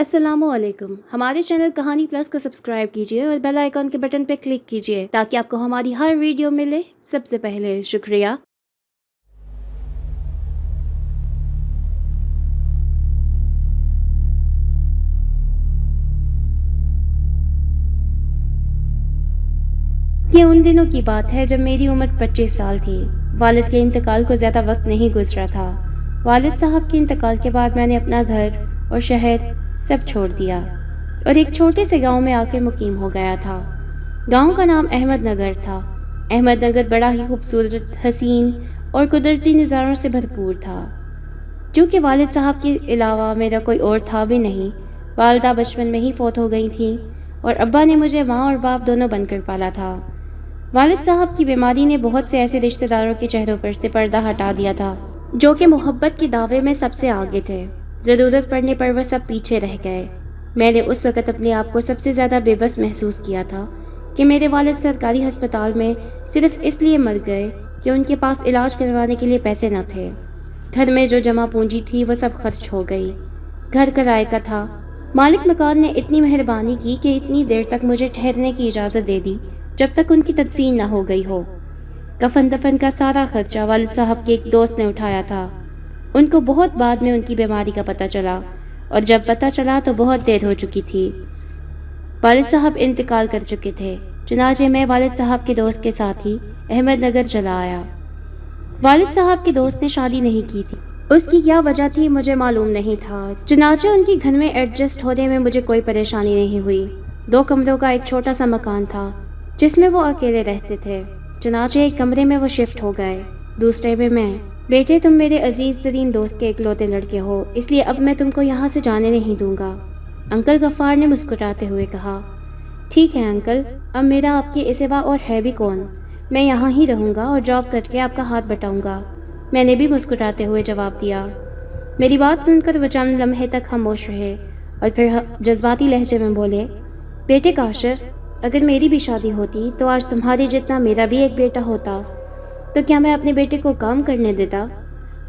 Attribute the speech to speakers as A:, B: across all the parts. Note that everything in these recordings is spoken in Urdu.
A: السلام علیکم. ہمارے چینل کہانی پلس کو سبسکرائب کیجیے اور بیل آئیکن کے بٹن پہ کلک کیجیے تاکہ آپ کو ہماری ہر ویڈیو ملے سب سے پہلے. شکریہ. یہ ان دنوں کی بات ہے جب میری عمر 25 سال تھی. والد کے انتقال کو زیادہ وقت نہیں گزرا تھا. والد صاحب کے انتقال کے بعد میں نے اپنا گھر اور شہر سب چھوڑ دیا اور ایک چھوٹے سے گاؤں میں آ کر مقیم ہو گیا تھا. گاؤں کا نام احمد نگر تھا. احمد نگر بڑا ہی خوبصورت، حسین اور قدرتی نظاروں سے بھرپور تھا. چونکہ والد صاحب کے علاوہ میرا کوئی اور تھا بھی نہیں. والدہ بچپن میں ہی فوت ہو گئی تھیں اور ابا نے مجھے ماں اور باپ دونوں بن کر پالا تھا. والد صاحب کی بیماری نے بہت سے ایسے رشتہ داروں کے چہروں پر سے پردہ ہٹا دیا تھا جو کہ محبت کے دعوے میں سب سے آگے تھے. ضرورت پڑنے پر وہ سب پیچھے رہ گئے. میں نے اس وقت اپنے آپ کو سب سے زیادہ بے بس محسوس کیا تھا کہ میرے والد سرکاری ہسپتال میں صرف اس لیے مر گئے کہ ان کے پاس علاج کروانے کے لیے پیسے نہ تھے. گھر میں جو جمع پونجی تھی وہ سب خرچ ہو گئی. گھر کرائے کا تھا. مالک مکان نے اتنی مہربانی کی کہ اتنی دیر تک مجھے ٹھہرنے کی اجازت دے دی جب تک ان کی تدفین نہ ہو گئی ہو. کفن دفن کا سارا خرچہ والد صاحب کے ایک دوست نے اٹھایا تھا. ان کو بہت بعد میں ان کی بیماری کا پتہ چلا اور جب پتہ چلا تو بہت دیر ہو چکی تھی. والد صاحب انتقال کر چکے تھے. چنانچہ میں والد صاحب کے دوست کے ساتھ ہی احمد نگر چلا آیا. والد صاحب کے دوست نے شادی نہیں کی تھی. اس کی کیا وجہ تھی مجھے معلوم نہیں تھا. چنانچہ ان کے گھر میں ایڈجسٹ ہونے میں مجھے کوئی پریشانی نہیں ہوئی. 2 کمروں کا ایک چھوٹا سا مکان تھا جس میں وہ اکیلے رہتے تھے. چنانچہ ایک کمرے میں وہ شفٹ ہو گئے، دوسرے میں. بیٹے، تم میرے عزیز ترین دوست کے اکلوتے لڑکے ہو، اس لیے اب میں تم کو یہاں سے جانے نہیں دوں گا. انکل غفار نے مسکراتے ہوئے کہا. ٹھیک ہے انکل، اب میرا آپ کے سوا اور ہے بھی کون. میں یہاں ہی رہوں گا اور جاب کر کے آپ کا ہاتھ بٹاؤں گا. میں نے بھی مسکراتے ہوئے جواب دیا. میری بات سن کر وہ چند لمحے تک خاموش رہے اور پھر جذباتی لہجے میں بولے. بیٹے کاشف، اگر میری بھی شادی ہوتی تو آج تمہارے جتنا میرا بھی ایک بیٹا ہوتا. تو کیا میں اپنے بیٹے کو کام کرنے دیتا؟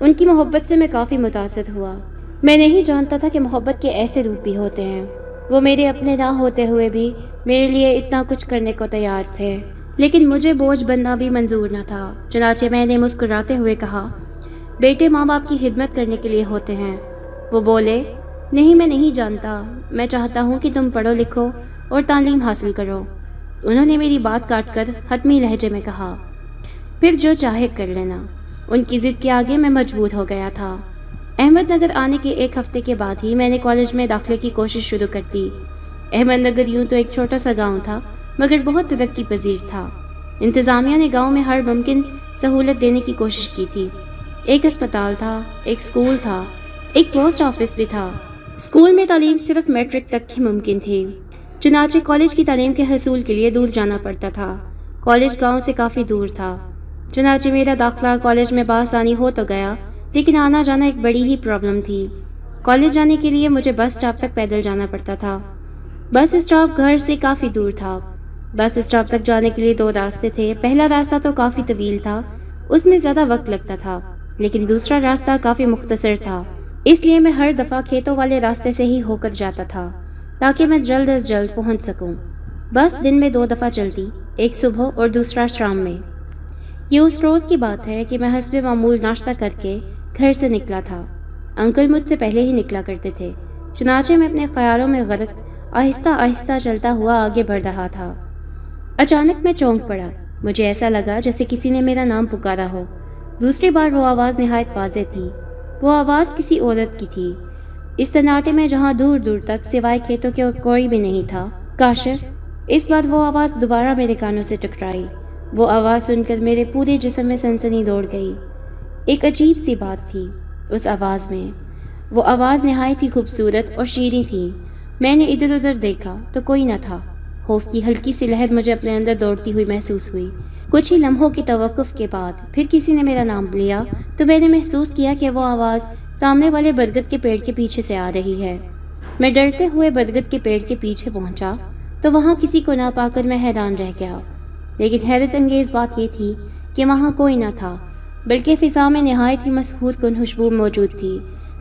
A: ان کی محبت سے میں کافی متاثر ہوا. میں نہیں جانتا تھا کہ محبت کے ایسے روپ بھی ہوتے ہیں. وہ میرے اپنے نہ ہوتے ہوئے بھی میرے لیے اتنا کچھ کرنے کو تیار تھے، لیکن مجھے بوجھ بننا بھی منظور نہ تھا. چنانچہ میں نے مسکراتے ہوئے کہا. بیٹے ماں باپ کی خدمت کرنے کے لیے ہوتے ہیں. وہ بولے. نہیں، میں نہیں جانتا. میں چاہتا ہوں کہ تم پڑھو لکھو اور تعلیم حاصل کرو. انہوں نے میری بات کاٹ کر حتمی لہجے میں کہا. پھر جو چاہے کر لینا. ان کی ضد کے آگے میں مجبور ہو گیا تھا. احمد نگر آنے کے 1 ہفتے کے بعد ہی میں نے کالج میں داخلے کی کوشش شروع کر دی. احمد نگر یوں تو ایک چھوٹا سا گاؤں تھا مگر بہت ترقی پذیر تھا. انتظامیہ نے گاؤں میں ہر ممکن سہولت دینے کی کوشش کی تھی. ایک اسپتال تھا، ایک سکول تھا، ایک پوسٹ آفس بھی تھا. سکول میں تعلیم صرف میٹرک تک ہی ممکن تھی. چنانچہ کالج کی تعلیم کے حصول کے لیے دور جانا پڑتا تھا. کالج گاؤں سے کافی دور تھا. چنانچہ میرا داخلہ کالج میں بآسانی ہو تو گیا، لیکن آنا جانا ایک بڑی ہی پرابلم تھی. کالج جانے کے لیے مجھے بس اسٹاپ تک پیدل جانا پڑتا تھا. بس اسٹاپ گھر سے کافی دور تھا. بس اسٹاپ تک جانے کے لیے 2 راستے تھے. پہلا راستہ تو کافی طویل تھا، اس میں زیادہ وقت لگتا تھا، لیکن دوسرا راستہ کافی مختصر تھا. اس لیے میں ہر دفعہ کھیتوں والے راستے سے ہی ہو کر جاتا تھا تاکہ میں جلد از جلد پہنچ سکوں. بس دن میں 2 دفعہ چلتی، ایک صبح اور دوسرا شام میں. یہ اس روز کی بات ہے کہ میں حسب معمول ناشتہ کر کے گھر سے نکلا تھا. انکل مجھ سے پہلے ہی نکلا کرتے تھے. چنانچہ میں اپنے خیالوں میں غرق آہستہ آہستہ چلتا ہوا آگے بڑھ رہا تھا. اچانک میں چونک پڑا. مجھے ایسا لگا جیسے کسی نے میرا نام پکارا ہو. دوسری بار وہ آواز نہایت واضح تھی. وہ آواز کسی عورت کی تھی. اس سناٹے میں جہاں دور دور تک سوائے کھیتوں کے کوئی بھی نہیں تھا. کاشف. اس بار وہ آواز دوبارہ میرے کانوں سے ٹکرائی. وہ آواز سن کر میرے پورے جسم میں سنسنی دوڑ گئی. ایک عجیب سی بات تھی اس آواز میں. وہ آواز نہایت ہی خوبصورت اور شیریں تھی. میں نے ادھر ادھر دیکھا تو کوئی نہ تھا. خوف کی ہلکی سی لہر مجھے اپنے اندر دوڑتی ہوئی محسوس ہوئی. کچھ ہی لمحوں کی توقف کے بعد پھر کسی نے میرا نام لیا تو میں نے محسوس کیا کہ وہ آواز سامنے والے برگد کے پیڑ کے پیچھے سے آ رہی ہے. میں ڈرتے ہوئے برگد کے پیڑ کے پیچھے پہنچا تو وہاں کسی کو نہ پا کر میں حیران رہ گیا. لیکن حیرت انگیز بات یہ تھی کہ وہاں کوئی نہ تھا، بلکہ فضا میں نہایت ہی مسحور کن خوشبو موجود تھی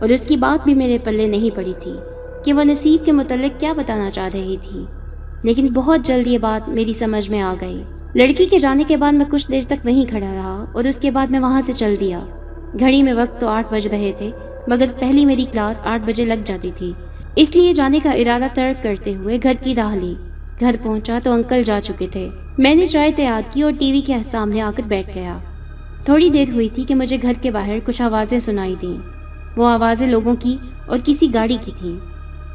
A: اور اس کی بات بھی میرے پلے نہیں پڑی تھی کہ وہ نصیب کے متعلق کیا بتانا چاہ رہی تھی، لیکن بہت جلد یہ بات میری سمجھ میں آ گئی۔ لڑکی کے جانے کے بعد میں کچھ دیر تک وہیں کھڑا رہا اور اس کے بعد میں وہاں سے چل دیا۔ گھڑی میں وقت تو 8 بج رہے تھے، مگر پہلی میری کلاس 8 بجے لگ جاتی تھی، اس لیے جانے کا ارادہ ترک کرتے ہوئے گھر کی راہ لی۔ گھر پہنچا تو انکل جا چکے تھے۔ میں نے چائے تیار کی اور ٹی وی کے سامنے آ کر بیٹھ گیا۔ تھوڑی دیر ہوئی تھی کہ مجھے گھر کے باہر کچھ آوازیں سنائی دیں۔ وہ آوازیں لوگوں کی اور کسی گاڑی کی تھیں۔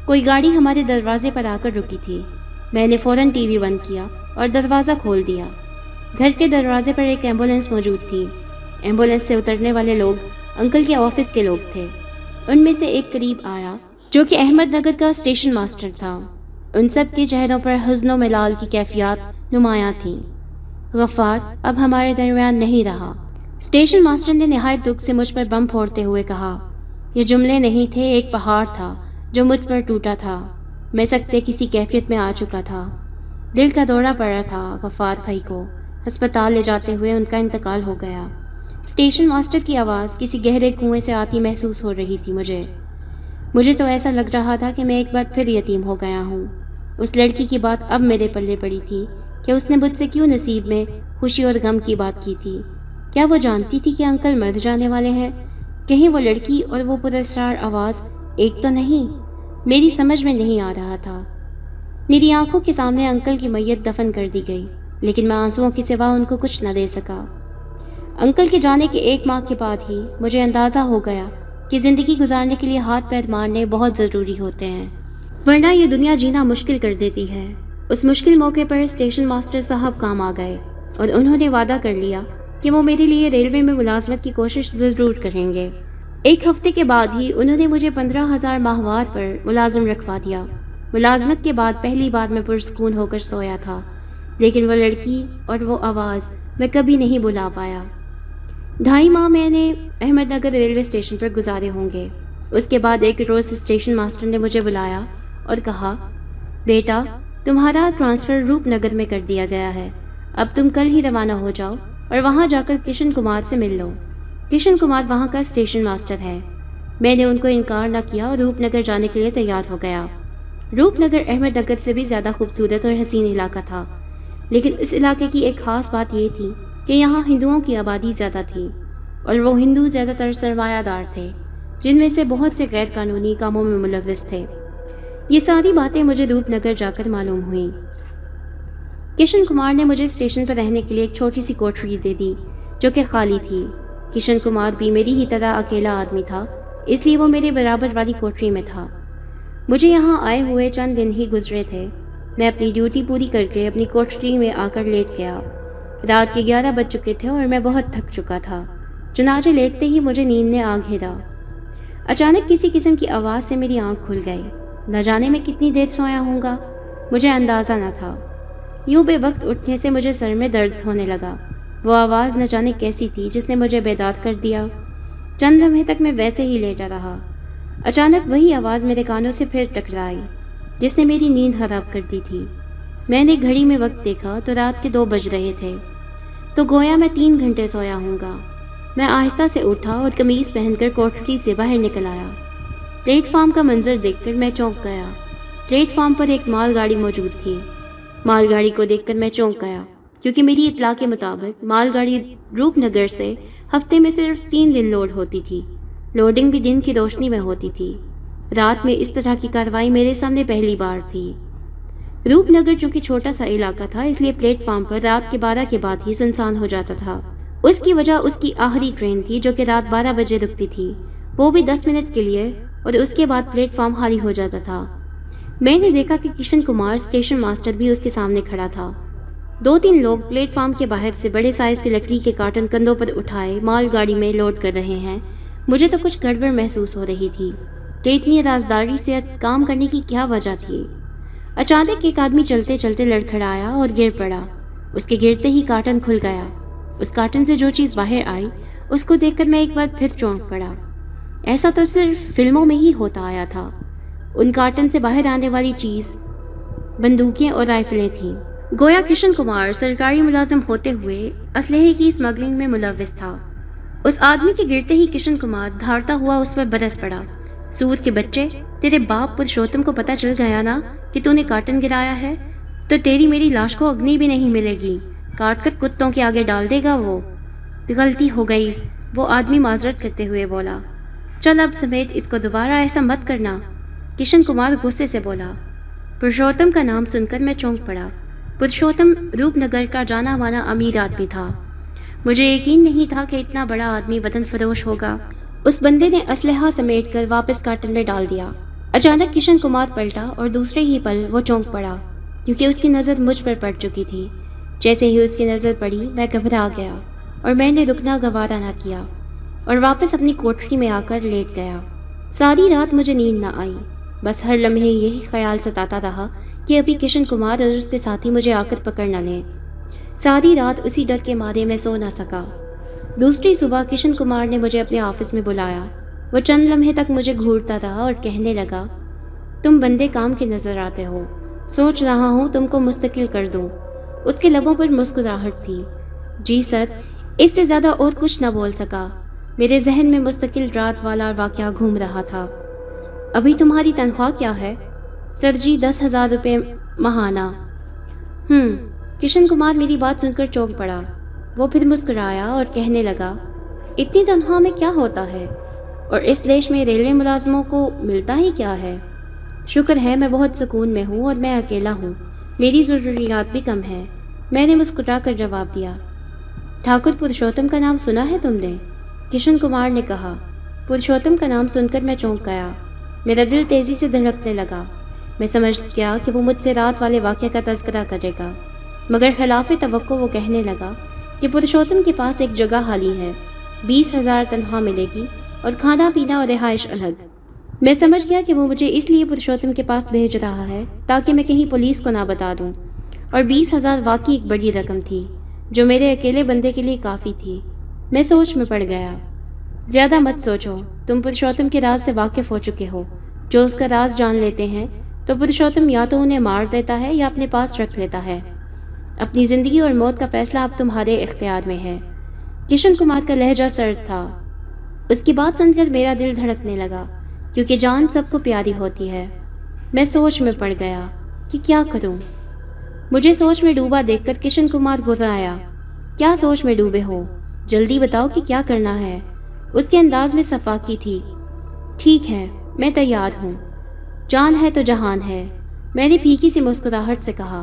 A: کوئی گاڑی ہمارے دروازے پر آ کر رکی تھی۔ میں نے فوراً ٹی وی بند کیا اور دروازہ کھول دیا۔ گھر کے دروازے پر ایک ایمبولینس موجود تھی۔ ایمبولینس سے اترنے والے لوگ انکل کے آفس کے لوگ تھے۔ ان میں سے ایک قریب آیا جو کہ احمد نگر کا اسٹیشن ماسٹر تھا۔ ان سب کے چہروں پر حزن و ملال کی کیفیات نمایاں تھیں۔ غفار اب ہمارے درمیان نہیں رہا۔ اسٹیشن ماسٹر نے نہایت دکھ سے مجھ پر بم پھوڑتے ہوئے کہا، یہ جملے نہیں تھے، ایک پہاڑ تھا جو مجھ پر ٹوٹا تھا۔ میں سکتے کسی کیفیت میں آ چکا تھا۔ دل کا دورہ پڑا تھا۔ غفار بھائی کو ہسپتال لے جاتے ہوئے ان کا انتقال ہو گیا۔ اسٹیشن ماسٹر کی آواز کسی گہرے کنویں سے آتی محسوس ہو رہی تھی مجھے تو ایسا لگ رہا تھا کہ میں ایک بار پھر یتیم ہو گیا ہوں۔ اس لڑکی کی بات اب میرے پلے پڑی تھی کہ اس نے مجھ سے کیوں نصیب میں خوشی اور غم کی بات کی تھی۔ کیا وہ جانتی تھی کہ انکل مر جانے والے ہیں؟ کہیں وہ لڑکی اور وہ پراسرار آواز ایک تو نہیں؟ میری سمجھ میں نہیں آ رہا تھا۔ میری آنکھوں کے سامنے انکل کی میت دفن کر دی گئی، لیکن میں آنسوؤں کے سوا ان کو کچھ نہ دے سکا۔ انکل کے جانے کے 1 ماہ کے بعد ہی مجھے اندازہ ہو گیا کہ زندگی گزارنے کے لیے ہاتھ پیر مارنے بہت ضروری ہوتے ہیں، ورنہ یہ دنیا جینا مشکل کر دیتی ہے۔ اس مشکل موقع پر اسٹیشن ماسٹر صاحب کام آ گئے اور انہوں نے وعدہ کر لیا کہ وہ میرے لیے ریلوے میں ملازمت کی کوشش ضرور کریں گے۔ 1 ہفتے کے بعد ہی انہوں نے مجھے 15,000 ماہوار پر ملازم رکھوا دیا۔ ملازمت کے بعد پہلی بار میں پرسکون ہو کر سویا تھا، لیکن وہ لڑکی اور وہ آواز میں کبھی نہیں بھلا پایا۔ 2.5 ماہ میں نے احمد نگر ریلوے اسٹیشن پر گزارے ہوں گے۔ اس کے بعد ایک روز اسٹیشن ماسٹر نے مجھے بلایا اور کہا، بیٹا تمہارا ٹرانسفر روپ نگر میں کر دیا گیا ہے، اب تم کل ہی روانہ ہو جاؤ اور وہاں جا کر کشن کمار سے مل لو۔ کشن کمار وہاں کا اسٹیشن ماسٹر ہے۔ میں نے ان کو انکار نہ کیا اور روپ نگر جانے کے لیے تیار ہو گیا۔ روپ نگر احمد نگر سے بھی زیادہ خوبصورت اور حسین علاقہ تھا، لیکن اس علاقے کی ایک خاص بات یہ تھی کہ یہاں ہندوؤں کی آبادی زیادہ تھی، اور وہ ہندو زیادہ تر سرمایہ دار تھے، جن میں سے بہت سے غیر قانونی کاموں میں ملوث تھے۔ یہ ساری باتیں مجھے روپ نگر جا کر معلوم ہوئیں۔ کشن کمار نے مجھے اسٹیشن پر رہنے کے لیے ایک چھوٹی سی کوٹری دے دی جو کہ خالی تھی۔ کشن کمار بھی میری ہی طرح اکیلا آدمی تھا، اس لیے وہ میرے برابر والی کوٹری میں تھا۔ مجھے یہاں آئے ہوئے چند دن ہی گزرے تھے۔ میں اپنی ڈیوٹی پوری کر کے اپنی کوٹری میں آ کر لیٹ گیا۔ رات کے 11 بج چکے تھے اور میں بہت تھک چکا تھا، چنانچہ لیٹتے ہی مجھے نیند نے آ گھیرا۔ اچانک کسی قسم کی آواز سے میری آنکھ کھل گئی۔ نہ جانے میں کتنی دیر سویا ہوں گا، مجھے اندازہ نہ تھا۔ یوں بے وقت اٹھنے سے مجھے سر میں درد ہونے لگا۔ وہ آواز نہ جانے کیسی تھی جس نے مجھے بیدار کر دیا۔ چند لمحے تک میں ویسے ہی لیٹا رہا۔ اچانک وہی آواز میرے کانوں سے پھر ٹکرائی جس نے میری نیند خراب کر دی تھی۔ میں نے گھڑی میں وقت دیکھا تو رات کے 2 بج رہے تھے، تو گویا میں 3 گھنٹے سویا ہوں گا۔ میں آہستہ سے اٹھا اور قمیض پہن کر کوٹری سے باہر نکل آیا۔ پلیٹ فارم کا منظر دیکھ کر میں چونک گیا۔ پلیٹ فارم پر ایک مال گاڑی موجود تھی۔ مال گاڑی کو دیکھ کر میں چونک گیا، کیونکہ میری اطلاع کے مطابق مال گاڑی روپ نگر سے ہفتے میں صرف 3 دن لوڈ ہوتی تھی۔ لوڈنگ بھی دن کی روشنی میں ہوتی تھی۔ رات میں اس طرح کی کارروائی میرے سامنے پہلی بار تھی۔ روپ نگر چونکہ چھوٹا سا علاقہ تھا، اس لیے پلیٹ فارم پر رات کے 12 کے بعد ہی سنسان ہو جاتا تھا۔ اس کی وجہ اس کی آخری ٹرین تھی جو کہ رات 12 بجے رکتی تھی، وہ بھی 10 منٹ کے لیے، اور اس کے بعد پلیٹ فارم خالی ہو جاتا تھا۔ میں نے دیکھا کہ کشن کمار اسٹیشن ماسٹر بھی اس کے سامنے کھڑا تھا۔ 2-3 لوگ پلیٹ فارم کے باہر سے بڑے سائز کی لکڑی کے کارٹن کندھوں پر اٹھائے مال گاڑی میں لوڈ کر رہے ہیں۔ مجھے تو کچھ گڑبڑ محسوس ہو رہی تھی کہ اتنی رازداری سے کام کرنے کی کیا وجہ تھی۔ اچانک ایک آدمی چلتے چلتے لڑکھڑایا اور گر پڑا۔ اس کے گرتے ہی کارٹن کھل گیا۔ اس کارٹن سے جو چیز باہر آئی اس کو دیکھ کر میں ایک بار پھر چونک پڑا۔ ایسا تو صرف فلموں میں ہی ہوتا آیا تھا۔ ان کارٹن سے باہر آنے والی چیز بندوقیں اور رائفلیں تھیں۔ گویا کشن کمار سرکاری ملازم ہوتے ہوئے اسلحے کی اسمگلنگ میں ملوث تھا۔ اس آدمی کے گرتے ہی کشن کمار دھاڑتا ہوا اس پر برس پڑا۔ سود کے بچے، تیرے باپ پرشوتم کو پتہ چل گیا نا کہ تو نے کارٹن گرایا ہے تو تیری میری لاش کو اگنی بھی نہیں ملے گی، کاٹ کر کتوں کے آگے ڈال دے گا وہ۔ غلطی ہو گئی، وہ آدمی معذرت کرتے ہوئے بولا۔ چل اب سمیٹ اس کو، دوبارہ ایسا مت کرنا، کشن کمار غصے سے بولا۔ پرشوتم کا نام سن کر میں چونک پڑا۔ پرشوتم روپ نگر کا جانا مانا امیر آدمی تھا۔ مجھے یقین نہیں تھا کہ اتنا بڑا آدمی وطن فروش ہوگا۔ اس بندے نے اسلحہ سمیٹ کر واپس کارٹن میں ڈال دیا۔ اچانک کشن کمار پلٹا اور دوسرے ہی پل وہ چونک پڑا، کیونکہ اس کی نظر مجھ پر پڑ چکی تھی۔ جیسے ہی اس کی نظر پڑی میں گھبرا گیا اور میں نے رکنا گوارا نہ کیا اور واپس اپنی کوٹری میں آ کر لیٹ گیا۔ ساری رات مجھے نیند نہ آئی، بس ہر لمحے یہی خیال ستاتا رہا کہ ابھی کشن کمار اور اس کے ساتھی مجھے آ کر پکڑ نہ لیں۔ ساری رات اسی ڈر کے مارے میں سو نہ سکا۔ دوسری صبح کشن کمار نے مجھے اپنے آفس میں بلایا۔ وہ چند لمحے تک مجھے گھورتا رہا اور کہنے لگا، تم بندے کام کے نظر آتے ہو، سوچ رہا ہوں تم کو مستقل کر دوں۔ اس کے لبوں پر مسکراہٹ تھی۔ جی سر، اس سے زیادہ اور کچھ نہ بول سکا۔ میرے ذہن میں مستقل رات والا واقعہ گھوم رہا تھا۔ ابھی تمہاری تنخواہ کیا ہے؟ سر جی 10,000 روپے ماہانہ۔ کشن کمار میری بات سن کر چونک پڑا۔ وہ پھر مسکرایا اور کہنے لگا، اتنی تنخواہ میں کیا ہوتا ہے؟ اور اس دیش میں ریلوے ملازموں کو ملتا ہی کیا ہے؟ شکر ہے میں بہت سکون میں ہوں اور میں اکیلا ہوں، میری ضروریات بھی کم ہیں، میں نے مسکرا کر جواب دیا۔ ٹھاکر پرشوتم کا نام سنا ہے تم نے؟ کشن کمار نے کہا۔ پرشوتم کا نام سن کر میں چونک گیا۔ میرا دل تیزی سے دھڑکنے لگا۔ میں سمجھ گیا کہ وہ مجھ سے رات والے واقعے کا تذکرہ کرے گا، مگر خلاف توقع وہ کہنے لگا کہ پرشوتم کے پاس ایک جگہ خالی ہے، 20,000 تنخواہ ملے گی اور کھانا پینا اور رہائش الگ۔ میں سمجھ گیا کہ وہ مجھے اس لیے پرشوتم کے پاس بھیج رہا ہے تاکہ میں کہیں پولیس کو نہ بتا دوں، اور 20,000 واقعی ایک بڑی رقم تھی جو میرے اکیلے بندے کے لیے کافی تھی۔ میں سوچ میں پڑ گیا۔ زیادہ مت سوچو، تم پرشوتم کے راز سے واقف ہو چکے ہو۔ جو اس کا راز جان لیتے ہیں تو پرشوتم یا تو انہیں مار دیتا ہے یا اپنے پاس رکھ لیتا ہے۔ اپنی زندگی اور موت کا فیصلہ اب تمہارے اختیار میں ہے۔ کشن کمار کا لہجہ سرد تھا۔ اس کی بات سن کر میرا دل دھڑکنے لگا، کیونکہ جان سب کو پیاری ہوتی ہے۔ میں سوچ میں پڑ گیا کہ کیا کروں۔ مجھے سوچ میں ڈوبا دیکھ کر کشن کمار گھبرایا۔ کیا سوچ میں ڈوبے ہو؟ جلدی بتاؤ کہ کیا کرنا ہے۔ اس کے انداز میں صفاقی تھی۔ ٹھیک ہے، میں تیار ہوں، جان ہے تو جہان ہے، میں نے پھیکی سی مسکراہٹ سے کہا۔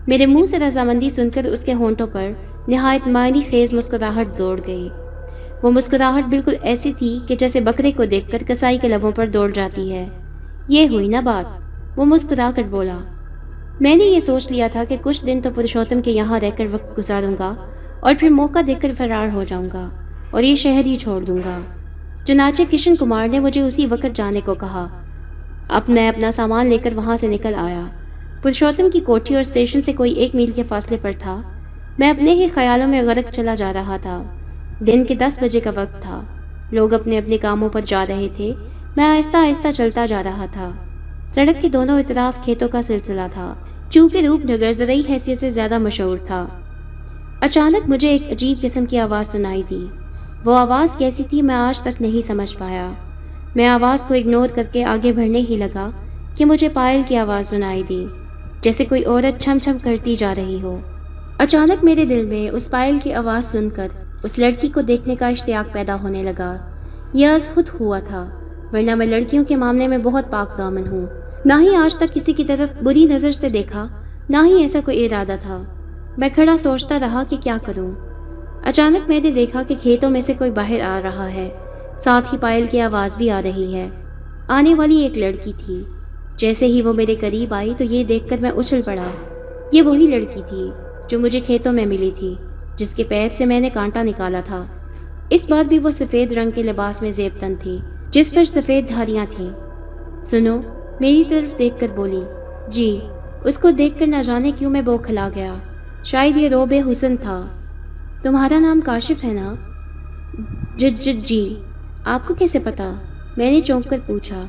A: میرے منہ سے رضامندی سن کر اس کے ہونٹوں پر نہایت معنی خیز مسکراہٹ دوڑ گئی۔ وہ مسکراہٹ بالکل ایسی تھی کہ جیسے بکرے کو دیکھ کر کسائی کے لبوں پر دوڑ جاتی ہے۔ یہ ہوئی نا بات، وہ مسکرا کر بولا۔ میں نے یہ سوچ لیا تھا کہ کچھ دن تو پرشوتم کے یہاں رہ کر وقت گزاروں گا اور پھر موقع دیکھ کر فرار ہو جاؤں گا اور یہ شہر ہی چھوڑ دوں گا۔ چنانچہ کشن کمار نے مجھے اسی وقت جانے کو کہا۔ اب میں اپنا سامان لے کر وہاں سے نکل آیا۔ پرشوتم کی کوٹھی اور اسٹیشن سے کوئی 1 میل کے فاصلے پر تھا۔ میں اپنے ہی خیالوں میں غرق چلا جا رہا تھا۔ دن کے 10 بجے کا وقت تھا۔ لوگ اپنے اپنے کاموں پر جا رہے تھے۔ میں آہستہ آہستہ چلتا جا رہا تھا۔ سڑک کے دونوں اطراف کھیتوں کا سلسلہ تھا، چونکہ روپ نگر زرعی حیثیت سے زیادہ مشہور تھا۔ اچانک مجھے ایک عجیب قسم کی آواز سنائی دی۔ وہ آواز کیسی تھی میں آج تک نہیں سمجھ پایا۔ میں آواز کو اگنور کر کے آگے بڑھنے ہی لگا کہ مجھے پائل کی آواز سنائی دی، جیسے کوئی عورت چھم چھم کرتی جا رہی ہو۔ اچانک میرے دل میں اس پائل کی آواز سن کر اس لڑکی کو دیکھنے کا اشتیاق پیدا ہونے لگا۔ یہ از خود ہوا تھا، ورنہ میں لڑکیوں کے معاملے میں بہت پاک دامن ہوں۔ نہ ہی آج تک کسی کی طرف بری نظر سے دیکھا، نہ ہی ایسا کوئی ارادہ تھا۔ میں کھڑا سوچتا رہا کہ کیا کروں۔ اچانک میں نے دیکھا کہ کھیتوں میں سے کوئی باہر آ رہا ہے، ساتھ ہی پائل کی آواز بھی آ رہی ہے۔ آنے والی ایک لڑکی تھی۔ جیسے ہی وہ میرے قریب آئی تو یہ دیکھ کر میں اچھل پڑا۔ یہ وہی لڑکی تھی جو مجھے کھیتوں میں ملی تھی، جس کے پیر سے میں نے کانٹا نکالا تھا۔ اس بار بھی وہ سفید رنگ کے لباس میں زیب تن تھی، جس پر سفید دھاریاں تھیں۔ سنو، میری طرف دیکھ کر بولی۔ جی۔ اس کو دیکھ کر نہ جانے کیوں میں بوکھلا گیا، شاید یہ روب حسن تھا۔ تمہارا نام کاشف ہے نا؟ جی۔ آپ کو کیسے پتا؟ میں نے چونک کر پوچھا۔